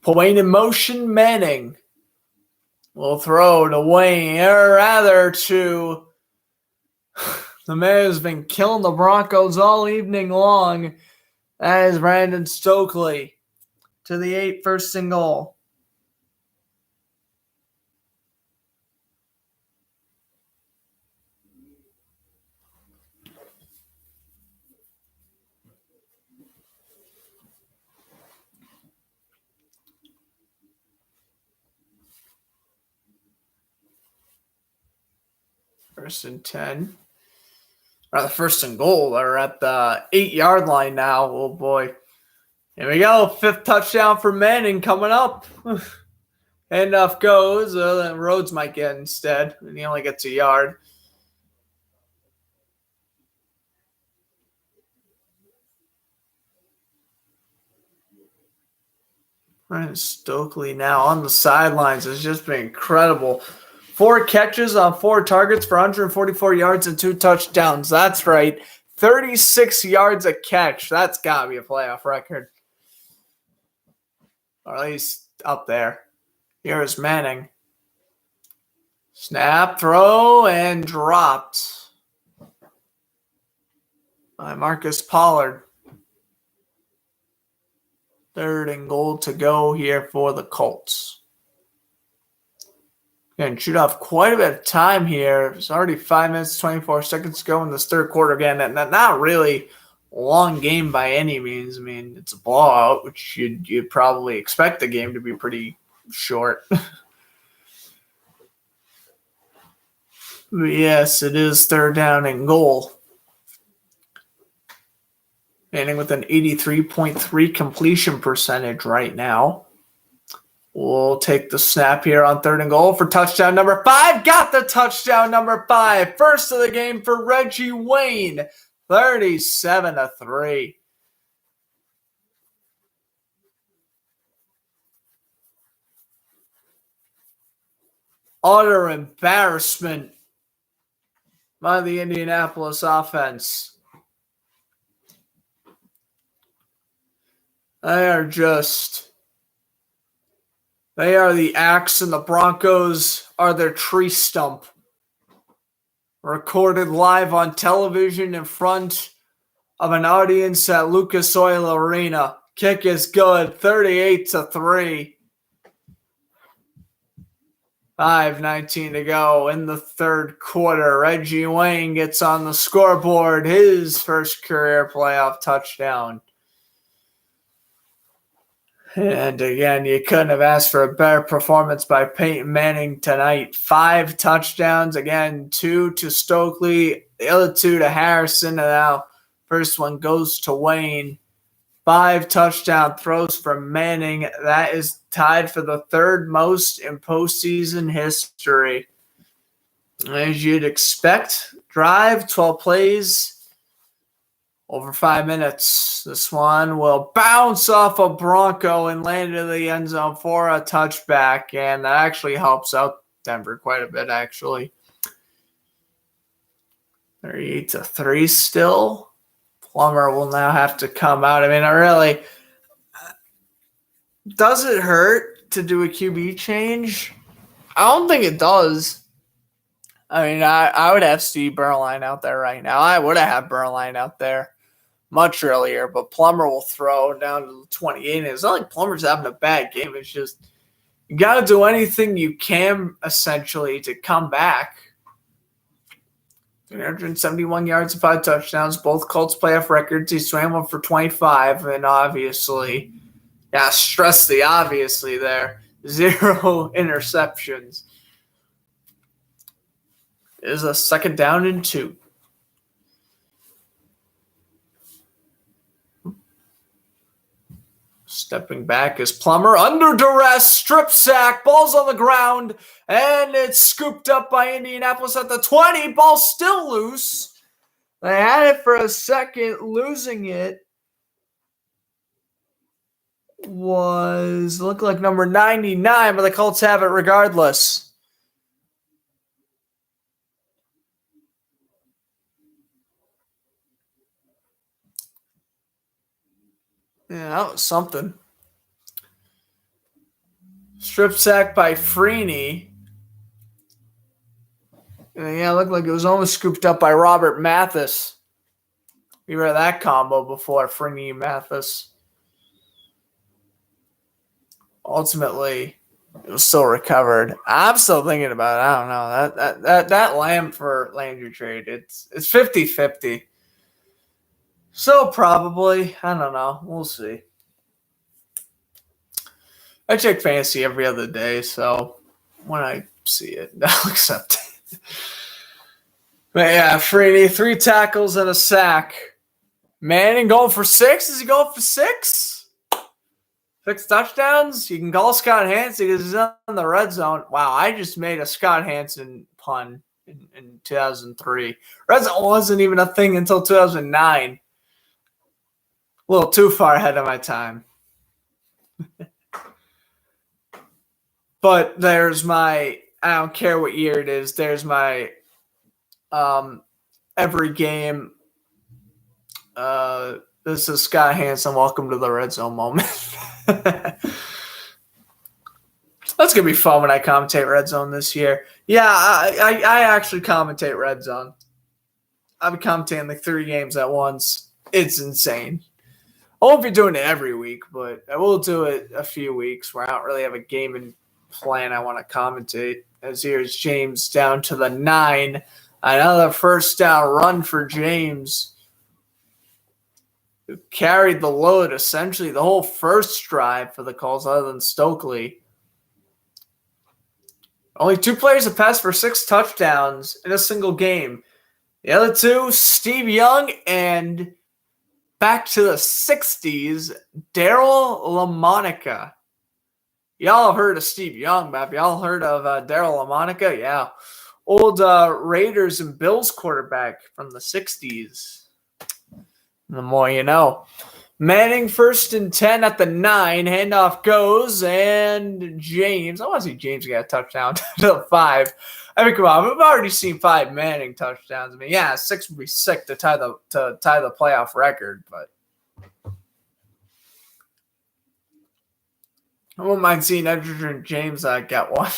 Wayne in motion. Manning will throw to Wayne, or rather to the man who's been killing the Broncos all evening long. That is Brandon Stokely to the 8, first and goal. First and 10. Or the first and goal. They're at the 8-yard line now. Oh, boy. Here we go. 5th touchdown for Manning coming up. Handoff goes. Then Rhodes might get instead. And he only gets a yard. Ryan Stokely now on the sidelines has just been incredible. 4 catches on 4 targets for 144 yards and 2 touchdowns. That's right. 36 yards a catch. That's got to be a playoff record. Or at least up there. Here is Manning. Snap, throw, and dropped by Marcus Pollard. 3rd and goal to go here for the Colts. Again, shoot off quite a bit of time here. It's already 5 minutes, 24 seconds to go in this 3rd quarter. Again, not really a long game by any means. I mean, it's a blowout, which you'd probably expect the game to be pretty short. But yes, it is 3rd down and goal. Manning with an 83.3 completion percentage right now. We'll take the snap here on 3rd and goal for touchdown number 5. Got the touchdown number 5. First of the game for Reggie Wayne. 37-3. Utter embarrassment by the Indianapolis offense. They are the axe and the Broncos are their tree stump. Recorded live on television in front of an audience at Lucas Oil Arena. Kick is good, 38-3. 5:19 to go in the 3rd quarter. Reggie Wayne gets on the scoreboard, his first career playoff touchdown. And again, you couldn't have asked for a better performance by Peyton Manning tonight. 5 touchdowns. Again, 2 to Stokely, the other 2 to Harrison. And now first one goes to Wayne. 5 touchdown throws from Manning. That is tied for the 3rd most in postseason history. As you'd expect, drive, 12 plays. Over 5 minutes. This one will bounce off a Bronco and land in the end zone for a touchback. And that actually helps out Denver quite a bit, actually. 38-3 still. Plummer will now have to come out. I mean, does it hurt to do a QB change? I don't think it does. I mean, I would have Steve Berline out there right now. I would have had Berline out there much earlier, but Plummer will throw down to the 28. And it's not like Plummer's having a bad game. It's just you got to do anything you can, essentially, to come back. 371 yards and 5 touchdowns. Both Colts playoff records. He swam one for 25, and obviously, stress the obviously there. 0 interceptions. It is a 2nd down and 2. Stepping back is Plummer under duress, strip sack, ball's on the ground, and it's scooped up by Indianapolis at the 20. Ball still loose. They had it for a second. Losing it looked like number 99, but the Colts have it regardless. Yeah, that was something. Strip sack by Freeney. And it looked like it was almost scooped up by Robert Mathis. We read that combo before, Freeney and Mathis. Ultimately, it was still recovered. I'm still thinking about it. I don't know. That Lamb for Landry trade, it's 50-50. So probably. I don't know. We'll see. I check fantasy every other day, so when I see it, I'll accept it. But yeah, Freeney, 3 tackles and a sack. Manning going for 6? Is he going for 6? 6 touchdowns? You can call Scott Hansen because he's in the red zone. Wow, I just made a Scott Hansen pun in 2003. Red zone wasn't even a thing until 2009. A little too far ahead of my time. But there's my, I don't care what year it is, there's my every game. This is Scott Hansen. Welcome to the Red Zone moment. That's going to be fun when I commentate Red Zone this year. Yeah, I actually commentate Red Zone. I've been commentating like 3 games at once. It's insane. I won't be doing it every week, but I will do it a few weeks where I don't really have a game in plan I want to commentate. As here's James down to the 9. Another first down run for James, who carried the load essentially the whole first drive for the Colts other than Stokely. Only 2 players have passed for 6 touchdowns in a single game. The other 2, Steve Young and back to the 60s, Daryl LaMonica. Y'all have heard of Steve Young, but have y'all heard of Daryl LaMonica? Yeah. Old Raiders and Bills quarterback from the 60s. The more you know. Manning 1st and 10 at the 9. Handoff goes, and James. I want to see James get a touchdown to the 5. I mean, come on. We've already seen 5 Manning touchdowns. I mean, yeah, 6 would be sick to tie the playoff record, but I wouldn't mind seeing Edgerrin James get one.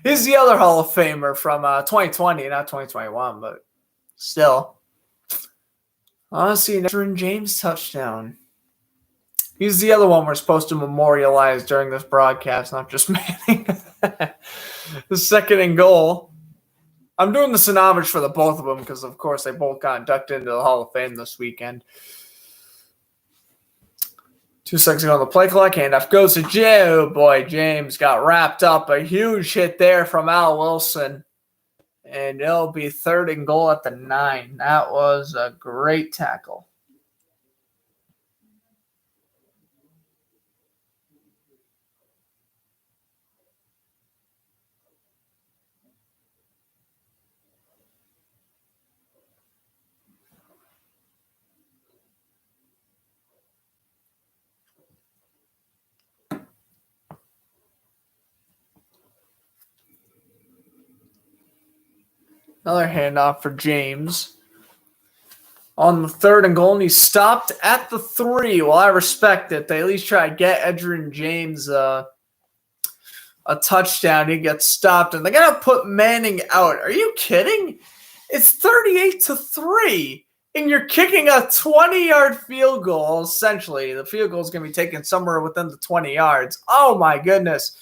He's the other Hall of Famer from 2020, not 2021, but still. I want to see an Edgerrin James touchdown. He's the other one we're supposed to memorialize during this broadcast, not just Manning. The 2nd and goal. I'm doing this in homage for the both of them because, of course, they both got inducted into the Hall of Fame this weekend. 2 seconds ago on the play clock. Handoff goes to Joe. Boy, James got wrapped up. A huge hit there from Al Wilson. And it'll be 3rd and goal at the 9. That was a great tackle. Another handoff for James. On the 3rd and goal, and he stopped at the 3. Well, I respect it. They at least try to get Edgerrin James a touchdown. He gets stopped, and they got to put Manning out. Are you kidding? It's 38-3, and you're kicking a 20-yard field goal, essentially. The field goal is going to be taken somewhere within the 20 yards. Oh, my goodness.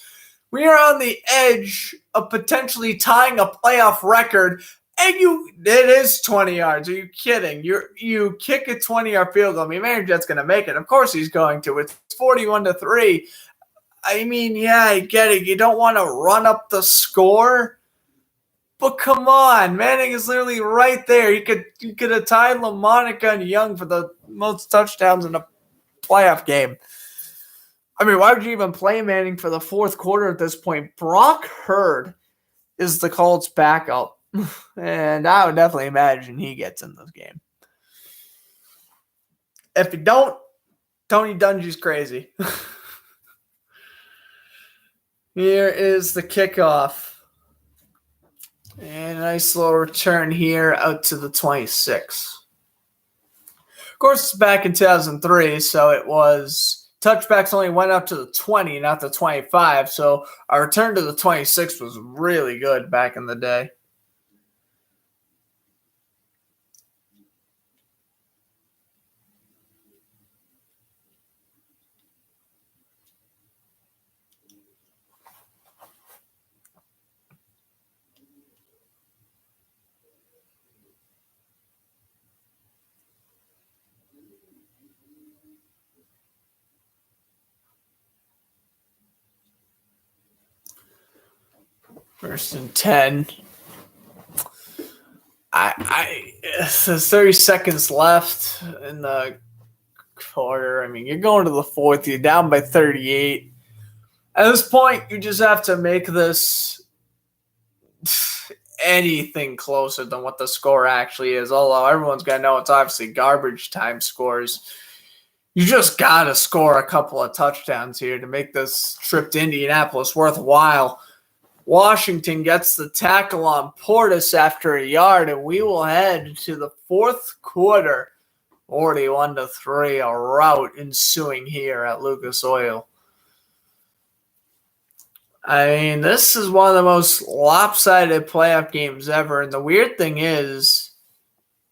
We are on the edge of potentially tying a playoff record, and it is 20 yards. Are you kidding? You kick a 20-yard field goal. I mean, Vanderjet's going to make it. Of course he's going to. It's 41-3. I mean, yeah, I get it. You don't want to run up the score, but come on. Manning is literally right there. You could have tied LaMonica and Young for the most touchdowns in a playoff game. I mean, why would you even play Manning for the 4th quarter at this point? Brock Hurd is the Colts' backup, and I would definitely imagine he gets in this game. If you don't, Tony Dungy's crazy. Here is the kickoff. And a nice little return here out to the 26. Of course, it's back in 2003, so it was touchbacks only went up to the 20, not the 25. So our return to the 26 was really good back in the day. First and 10. There's 30 seconds left in the quarter. I mean, you're going to the 4th. You're down by 38. At this point, you just have to make this anything closer than what the score actually is. Although everyone's going to know it's obviously garbage time scores. You just got to score a couple of touchdowns here to make this trip to Indianapolis worthwhile. Washington gets the tackle on Portis after a yard, and we will head to the fourth quarter. 41-3, a rout ensuing here at Lucas Oil. I mean, this is one of the most lopsided playoff games ever, and the weird thing is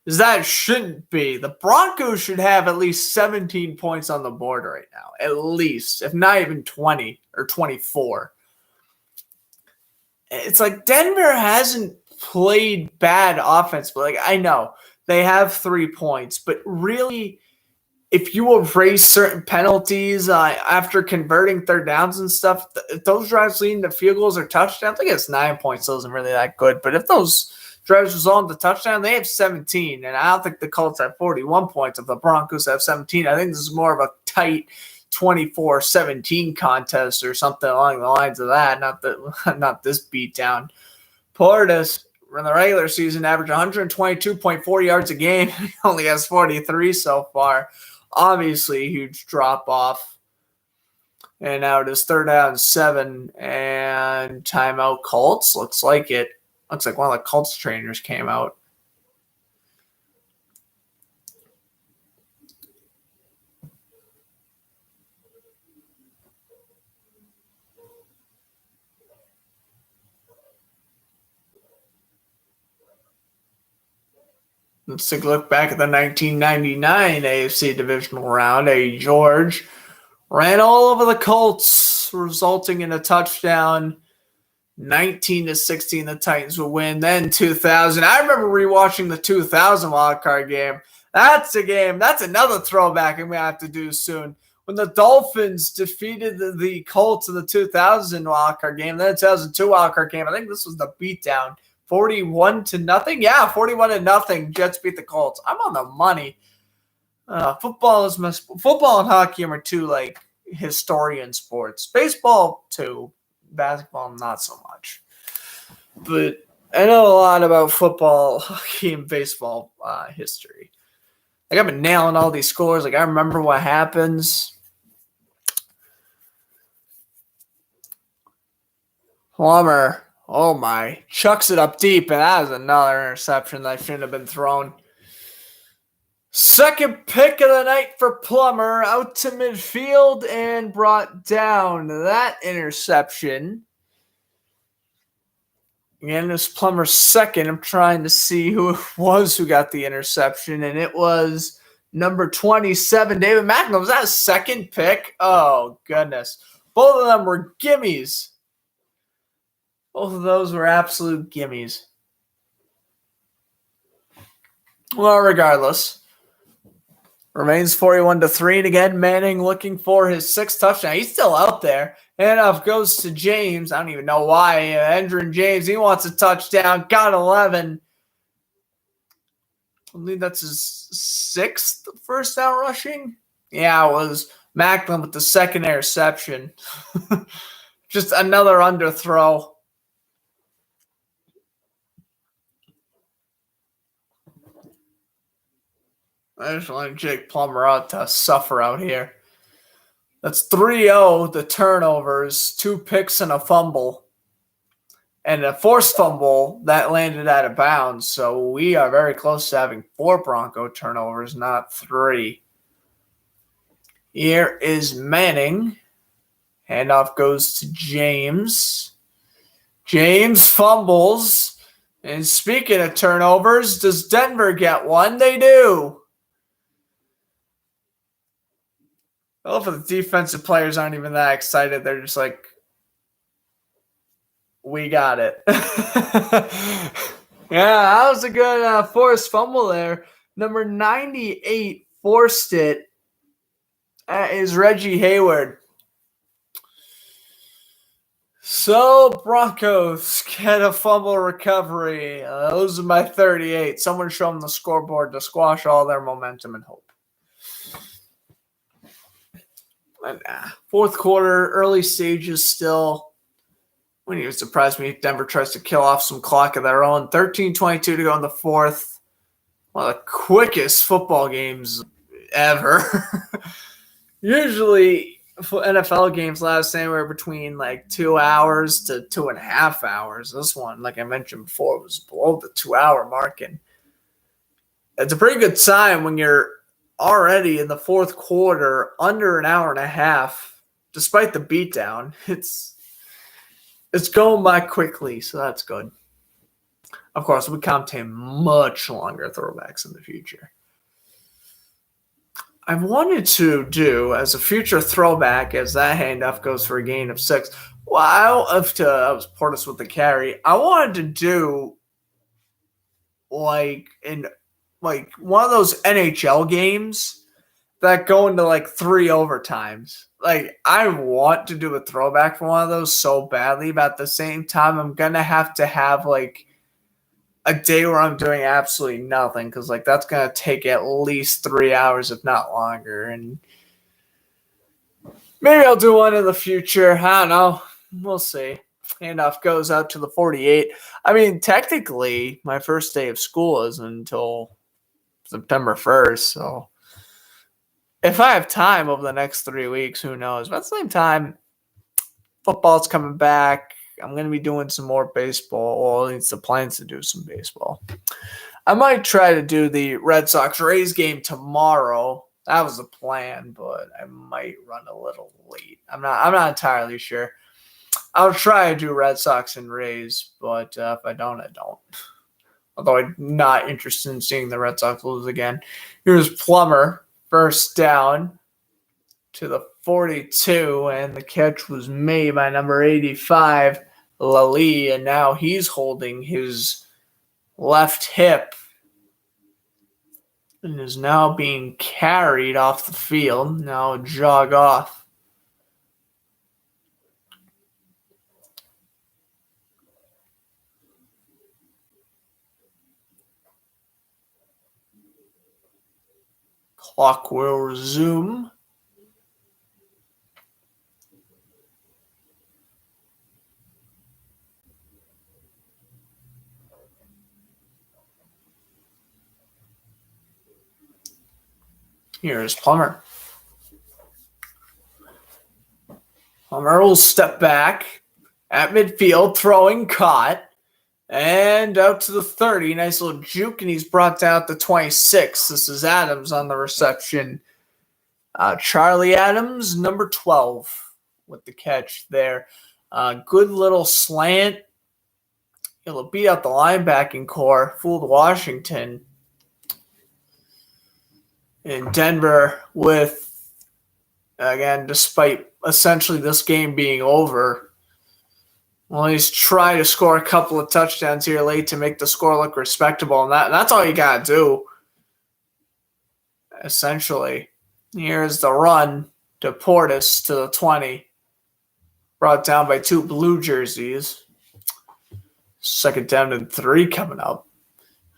that it shouldn't be. The Broncos should have at least 17 points on the board right now, at least, if not even 20 or 24. It's like Denver hasn't played bad offense, but like I know they have 3 points, but really, if you erase certain penalties after converting third downs and stuff, if those drives leading to field goals or touchdowns, I guess 9 points isn't really that good. But if those drives result in the touchdown, they have 17, and I don't think the Colts have 41 points if the Broncos have 17. I think this is more of a tight 24-17 contest or something along the lines of that, not this beatdown. Portis, in the regular season, averaged 122.4 yards a game. He only has 43 so far. Obviously, a huge drop-off. And now it is 3rd down and 7, and timeout Colts. Looks like it. Looks like one of the Colts trainers came out. Let's take a look back at the 1999 AFC divisional round. George ran all over the Colts, resulting in a touchdown. 19-16, the Titans will win. Then 2000. I remember rewatching the 2000 wildcard game. That's a game. That's another throwback I'm going to have to do soon. When the Dolphins defeated the Colts in the 2000 wildcard game, then the 2002 wildcard game. I think this was the beatdown. 41-0. Yeah, 41-0. Jets beat the Colts. I'm on the money. Football and hockey are two like historian sports. Baseball too. Basketball not so much. But I know a lot about football, hockey, and baseball history. Like I've been nailing all these scores. Like I remember what happens. Plummer. Oh my. Chucks it up deep, and that was another interception that shouldn't have been thrown. Second pick of the night for Plummer, out to midfield and brought down. That interception. Again, this Plummer's second. I'm trying to see who it was who got the interception, and it was number 27, David Macklin. Was that a second pick? Oh, goodness. Both of them were gimmies. Both of those were absolute gimmies. Well, regardless, remains 41-3. And again, Manning looking for his 6th touchdown. He's still out there. Handoff goes to James. I don't even know why. Andrew James, he wants a touchdown. Got 11. I believe that's his 6th first down rushing. Yeah, it was Macklin with the second interception. Just another underthrow. I just want Jake Plummer out to suffer out here. That's 3-0, the turnovers, 2 picks and a fumble. And a forced fumble that landed out of bounds. So we are very close to having 4 Bronco turnovers, not 3. Here is Manning. Handoff goes to James. James fumbles. And speaking of turnovers, does Denver get one? They do. I love that the defensive players aren't even that excited. They're just like, we got it. Yeah, that was a good forced fumble there. Number 98 forced it. That is Reggie Hayward. So, Broncos get a fumble recovery. Those are my 38. Someone show them the scoreboard to squash all their momentum and hope. And, fourth quarter, early stages still. Wouldn't even surprise me if Denver tries to kill off some clock of their own. 13:22 to go in the fourth. One of the quickest football games ever. Usually, NFL games last anywhere between like 2 hours to 2.5 hours. This one, like I mentioned before, was below the 2 hour mark. And it's a pretty good sign when you're already in the fourth quarter under an hour and a half, despite the beatdown. It's going by quickly, so that's good. Of course, we contain much longer throwbacks in the future. I wanted to do as a future throwback, as that handoff goes for a gain of 6. Well, I was Portis with the carry. I wanted to do like one of those NHL games that go into like 3 overtimes. Like, I want to do a throwback for one of those so badly, but at the same time, I'm gonna have like a day where I'm doing absolutely nothing, because like that's gonna take at least 3 hours, if not longer. And maybe I'll do one in the future. I don't know. We'll see. Handoff goes out to the 48. I mean, technically, my first day of school isn't until September 1st, so if I have time over the next 3 weeks, who knows? But at the same time, football's coming back. I'm going to be doing some more baseball. Well, it's the plans to do some baseball. I might try to do the Red Sox-Rays game tomorrow. That was the plan, but I might run a little late. I'm not entirely sure. I'll try to do Red Sox and Rays, but if I don't, I don't. Although I'm not interested in seeing the Red Sox lose again. Here's Plummer, first down to the 42, and the catch was made by number 85, Lally, and now he's holding his left hip and is now being carried off the field. Now jog off. Clock will resume. Here's Plummer. Plummer will step back at midfield, throwing, caught, and out to the 30. Nice little juke, and he's brought down to 26. This is Adams on the reception. Charlie Adams, number 12, with the catch there. Good little slant. He'll beat out the linebacking core, fooled Washington. In Denver with, again, despite essentially this game being over, well, he's trying to score a couple of touchdowns here late to make the score look respectable, and that's all you got to do, essentially. Here's the run to Portis to the 20, brought down by 2 blue jerseys. Second down and 3 coming up.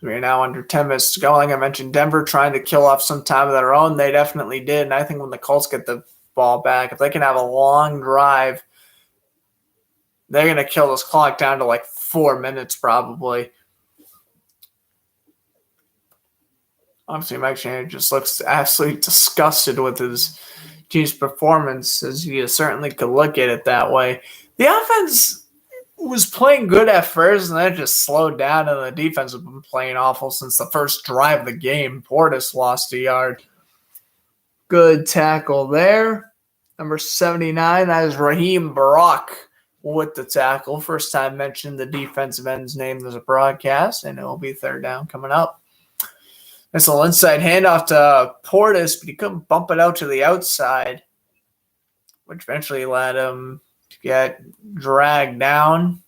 We're now under 10 minutes to go. Like I mentioned, Denver trying to kill off some time of their own. They definitely did. And I think when the Colts get the ball back, if they can have a long drive, they're going to kill this clock down to like 4 minutes probably. Obviously, Mike Shanahan just looks absolutely disgusted with his team's performance, as you certainly could look at it that way. The offense was playing good at first, and then it just slowed down, and the defense has been playing awful since the first drive of the game. Portis lost a yard. Good tackle there. Number 79, that is Raheem Barak with the tackle. First time mentioned the defensive end's name as a broadcast, and it will be third down coming up. Nice little inside handoff to Portis, but he couldn't bump it out to the outside, which eventually led him to get dragged down.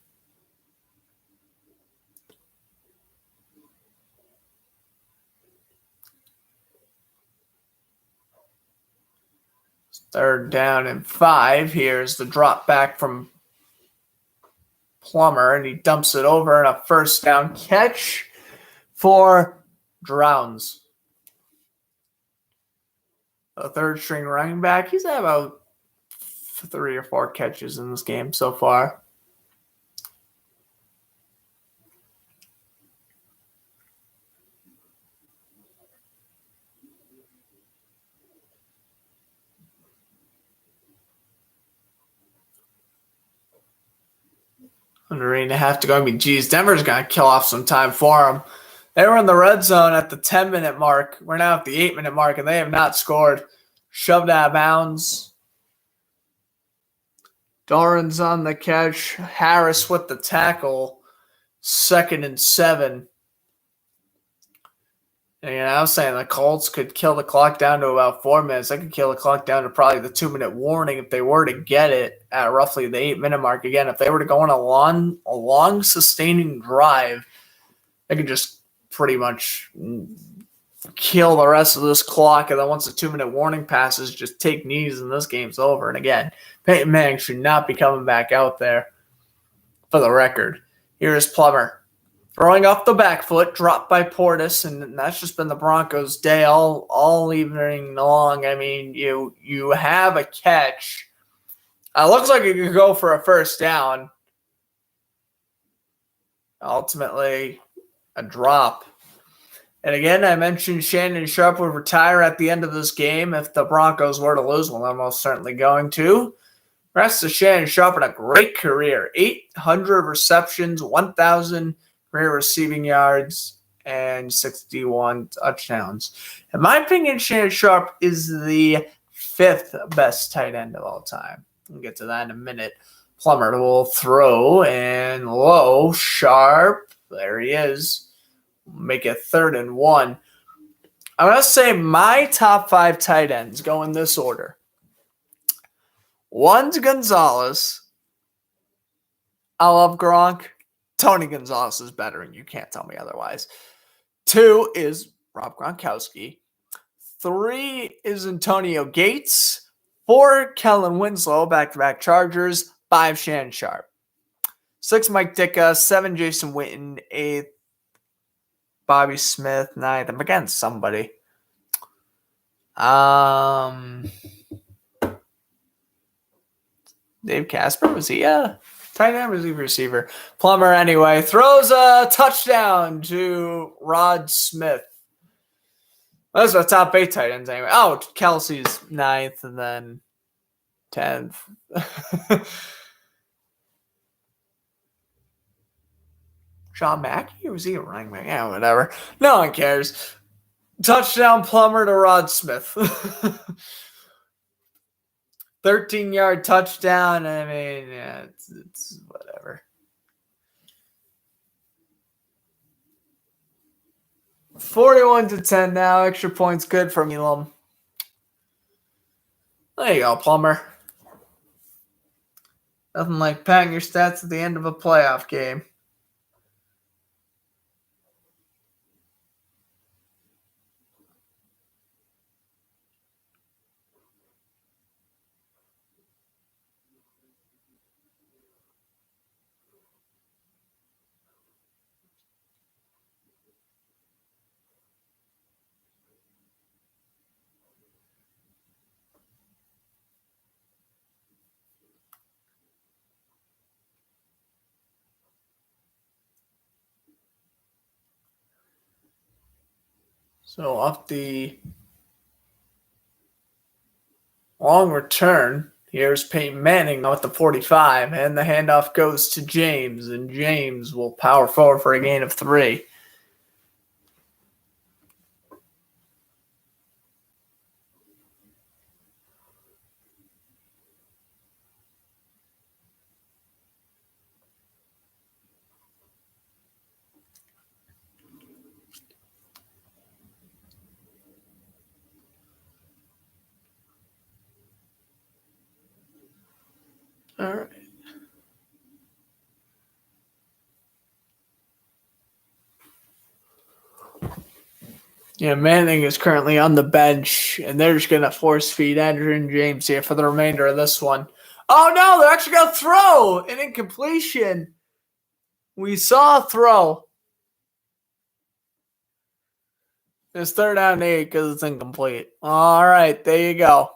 Third down and 5. Here's the drop back from Plummer, and he dumps it over, and a first down catch for Drowns. A third string running back. He's had about 3 or 4 catches in this game so far. Under 8.5 to go. I mean, geez, Denver's going to kill off some time for them. They were in the red zone at the 10-minute mark. We're now at the 8-minute mark, and they have not scored. Shoved out of bounds. Doran's on the catch. Harris with the tackle. 2nd and 7. And I was saying the Colts could kill the clock down to about 4 minutes. They could kill the clock down to probably the 2-minute warning if they were to get it at roughly the 8-minute mark. Again, if they were to go on a long sustaining drive, they could just pretty much kill the rest of this clock. And then once the 2-minute warning passes, just take knees and this game's over. And again, Peyton Manning should not be coming back out there for the record. Here's Plummer. Throwing off the back foot, dropped by Portis, and that's just been the Broncos' day all evening long. I mean, you have a catch. Looks like it could go for a first down. Ultimately, a drop. And again, I mentioned Shannon Sharpe would retire at the end of this game if the Broncos were to lose. Well, they're most certainly going to. Rest of Shannon Sharpe in a great career. 800 receptions, 1,000 career receiving yards, and 61 touchdowns. In my opinion, Shannon Sharpe is the 5th best tight end of all time. We'll get to that in a minute. Plummer will throw, and low, Sharpe. There he is. Make it 3rd and 1. I'm going to say my top 5 tight ends go in this order. 1's Gonzalez. I love Gronk. Tony Gonzalez is better, and you can't tell me otherwise. 2 is Rob Gronkowski. 3 is Antonio Gates. 4, Kellen Winslow, back-to-back Chargers. 5, Shannon Sharpe. 6, Mike Ditka. 7, Jason Witten. 8, Bobby Smith. 9th, I'm against somebody. Dave Casper, was he a tight end? Was he a receiver? Plummer, anyway, throws a touchdown to Rod Smith. Those are the top 8 tight ends anyway. Oh, Kelsey's 9th and then 10th. Sean Mackey? Or was he a running back? Yeah, whatever. No one cares. Touchdown Plummer to Rod Smith. 13-yard touchdown. I mean, yeah, it's whatever. 41-10 now. Extra points good for Elam. There you go, Plummer. Nothing like padding your stats at the end of a playoff game. So off the long return, here's Peyton Manning now at the 45, and the handoff goes to James, and James will power forward for a gain of 3. All right. Yeah, Manning is currently on the bench, and they're just going to force feed Andrew and James here for the remainder of this one. Oh, no, they're actually going to throw an incompletion. We saw a throw. It's 3rd down and 8 because it's incomplete. All right, there you go.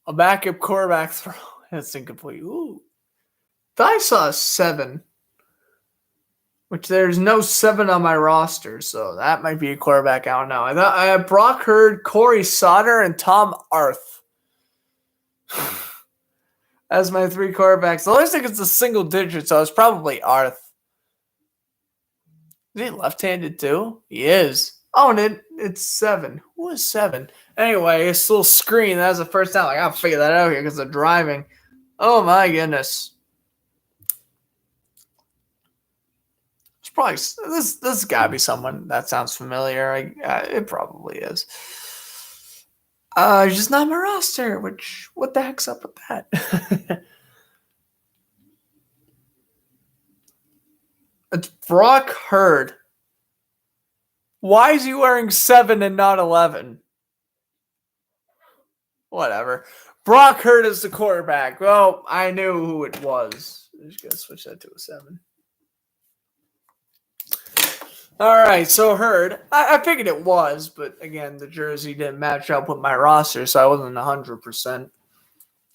A backup quarterback throw. It's incomplete. Ooh. I saw a 7. Which there's no 7 on my roster, so that might be a quarterback. I don't know. I thought I had Brock Hurd, Corey Sauter, and Tom Arth. as my 3 quarterbacks. I always think it's a single digit, so it's probably Arth. Is he left-handed too? He is. Oh, and it's 7. Who is 7? Anyway, this little screen, that's the first time I gotta figure that out here because of driving. Oh my goodness. It's probably this gotta be someone that sounds familiar. It probably is. It's just not my roster, which, what the heck's up with that? It's Brock Hurd. Why is he wearing 7 and not 11? Whatever. Brock Hurd is the quarterback. Well, I knew who it was. I'm just going to switch that to a 7. All right, so Hurd. I figured it was, but again, the jersey didn't match up with my roster, so I wasn't 100%.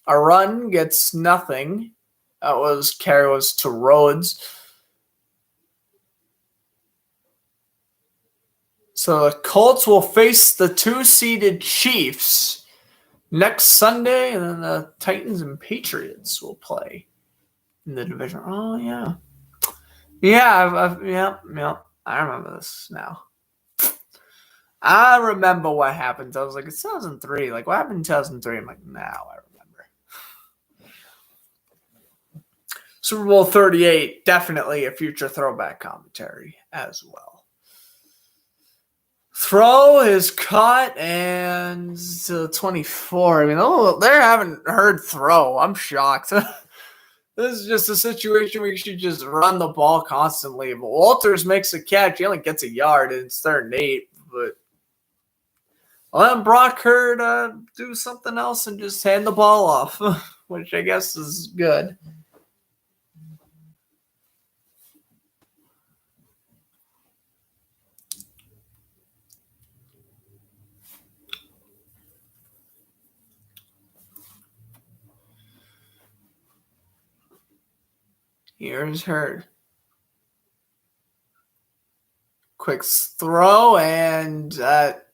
A run gets nothing. Carry was to Rhodes. So the Colts will face the 2-seeded Chiefs next Sunday, and then the Titans and Patriots will play in the division. Oh, yeah. Yeah, I remember this now. I remember what happened. I was like, it's 2003. Like, what happened in 2003? I'm like, now I remember. Super Bowl 38, definitely a future throwback commentary as well. Throw is caught and to 24. I mean, they haven't heard throw. I'm shocked. This is just a situation where you should just run the ball constantly. But Walters makes a catch. He only gets a yard, and it's 3rd and 8. But let Brock Hurd do something else and just hand the ball off, which I guess is good. Here's Hurd. Quick throw, and that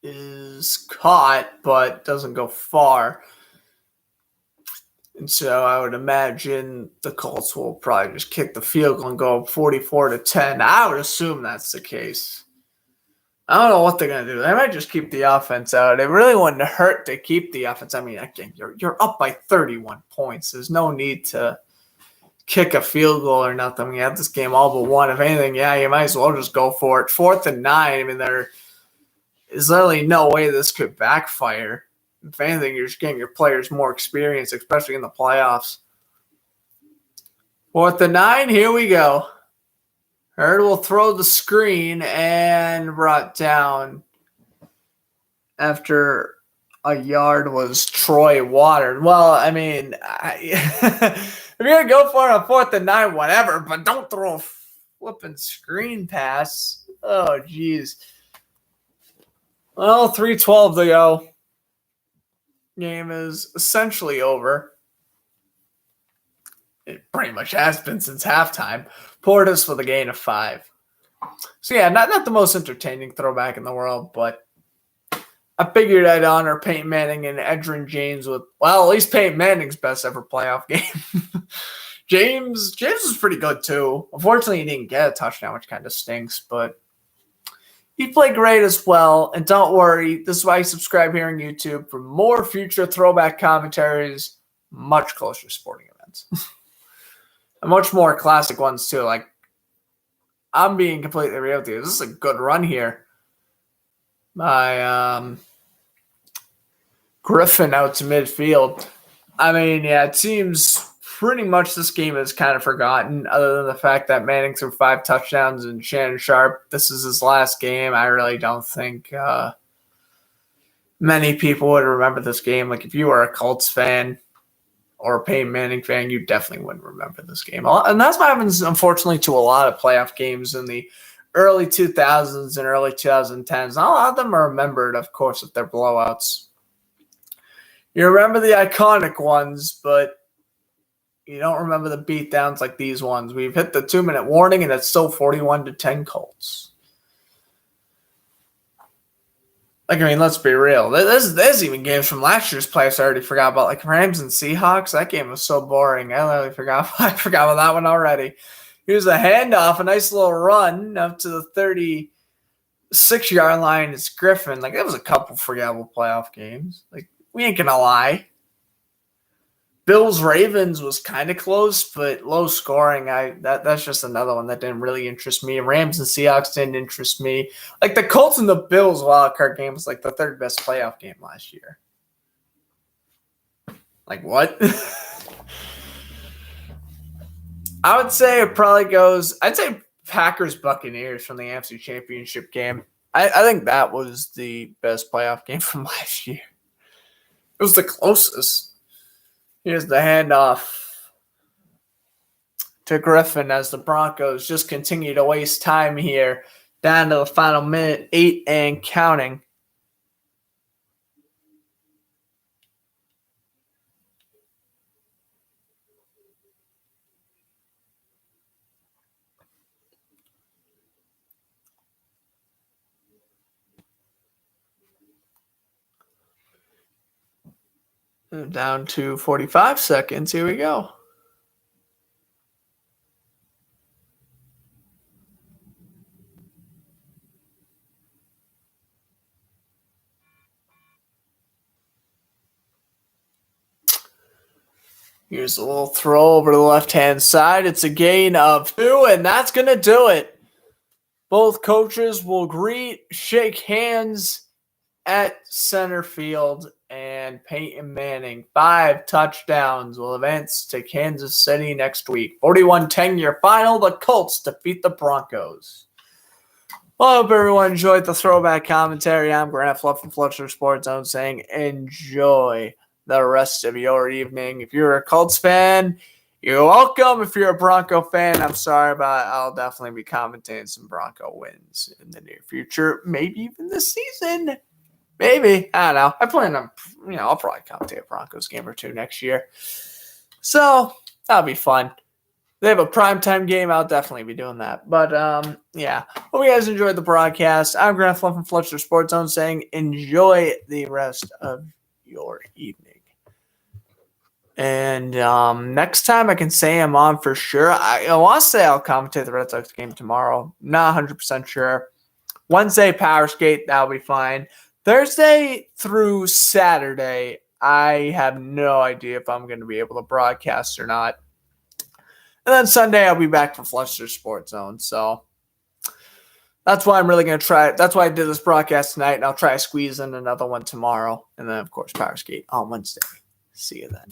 is caught, but doesn't go far. And so I would imagine the Colts will probably just kick the field goal and go 44-10. I would assume that's the case. I don't know what they're going to do. They might just keep the offense out. It really wouldn't hurt to keep the offense. I mean, again, you're up by 31 points. There's no need to kick a field goal or nothing. You have this game all but one. If anything, yeah, you might as well just go for it. 4th and 9. I mean, there is literally no way this could backfire. If anything, you're just getting your players more experience, especially in the playoffs. 4th and 9, here we go. Hurd will throw the screen and brought down after a yard was Troy Water. Well, I mean, if you're going to go for it on 4th and 9, whatever, but don't throw a flipping screen pass. Oh, geez. Well, 3:12 to go. Game is essentially over. It pretty much has been since halftime. Portis with a gain of 5. So, yeah, not the most entertaining throwback in the world, but I figured I'd honor Peyton Manning and Edgerrin James with, well, at least Peyton Manning's best ever playoff game. James was pretty good, too. Unfortunately, he didn't get a touchdown, which kind of stinks, but he played great as well. And don't worry, this is why you subscribe here on YouTube for more future throwback commentaries, much closer to sporting events. And much more classic ones, too. Like, I'm being completely real with you. This is a good run here by Griffin out to midfield. I mean, yeah, it seems pretty much this game is kind of forgotten, other than the fact that Manning threw 5 touchdowns and Shannon Sharp, this is his last game. I really don't think many people would remember this game. Like, if you were a Colts fan or a Peyton Manning fan, you definitely wouldn't remember this game. And that's what happens, unfortunately, to a lot of playoff games in the early 2000s and early 2010s. Not a lot of them are remembered, of course, if they're blowouts. You remember the iconic ones, but you don't remember the beatdowns like these ones. We've hit the 2-minute warning, and it's still 41-10 Colts. Like, I mean, let's be real. There's even games from last year's playoffs I already forgot about. Like Rams and Seahawks, that game was so boring. I literally forgot. I forgot about that one already. Here's a handoff, a nice little run up to the 36-yard line. It's Griffin. Like, that was a couple forgettable playoff games. Like, we ain't gonna lie. Bills-Ravens was kind of close, but low scoring. That's just another one that didn't really interest me. Rams and Seahawks didn't interest me. Like the Colts and the Bills wild card game was like the third best playoff game last year. Like what? I would say it probably goes. I'd say Packers-Buccaneers from the AFC Championship game. I think that was the best playoff game from last year. It was the closest. Here's the handoff to Griffin as the Broncos just continue to waste time here. Down to the final minute, 8 and counting. Down to 45 seconds. Here we go. Here's a little throw over to the left-hand side. It's a gain of 2, and that's going to do it. Both coaches will shake hands at center field, and Peyton Manning, 5 touchdowns, will advance to Kansas City next week. 41-10 your final. The Colts defeat the Broncos. Well, I hope everyone enjoyed the throwback commentary. I'm Grant Fluff from Fletcher Sports Zone saying enjoy the rest of your evening. If you're a Colts fan, you're welcome. If you're a Bronco fan, I'm sorry, but I'll definitely be commentating some Bronco wins in the near future, maybe even this season. Maybe. I don't know. I plan on, I'll probably commentate a Broncos game or two next year. So that'll be fun. They have a primetime game. I'll definitely be doing that. But, yeah. Hope you guys enjoyed the broadcast. I'm Grant Fluff from Fletcher Sports Zone saying enjoy the rest of your evening. And next time I can say I'm on for sure. I want to say I'll commentate the Red Sox game tomorrow. Not 100% sure. Wednesday, Power Skate. That'll be fine. Thursday through Saturday, I have no idea if I'm going to be able to broadcast or not. And then Sunday, I'll be back for Fletcher Sports Zone. So that's why I'm really going to try. That's why I did this broadcast tonight, and I'll try to squeeze in another one tomorrow. And then, of course, Power Skate on Wednesday. See you then.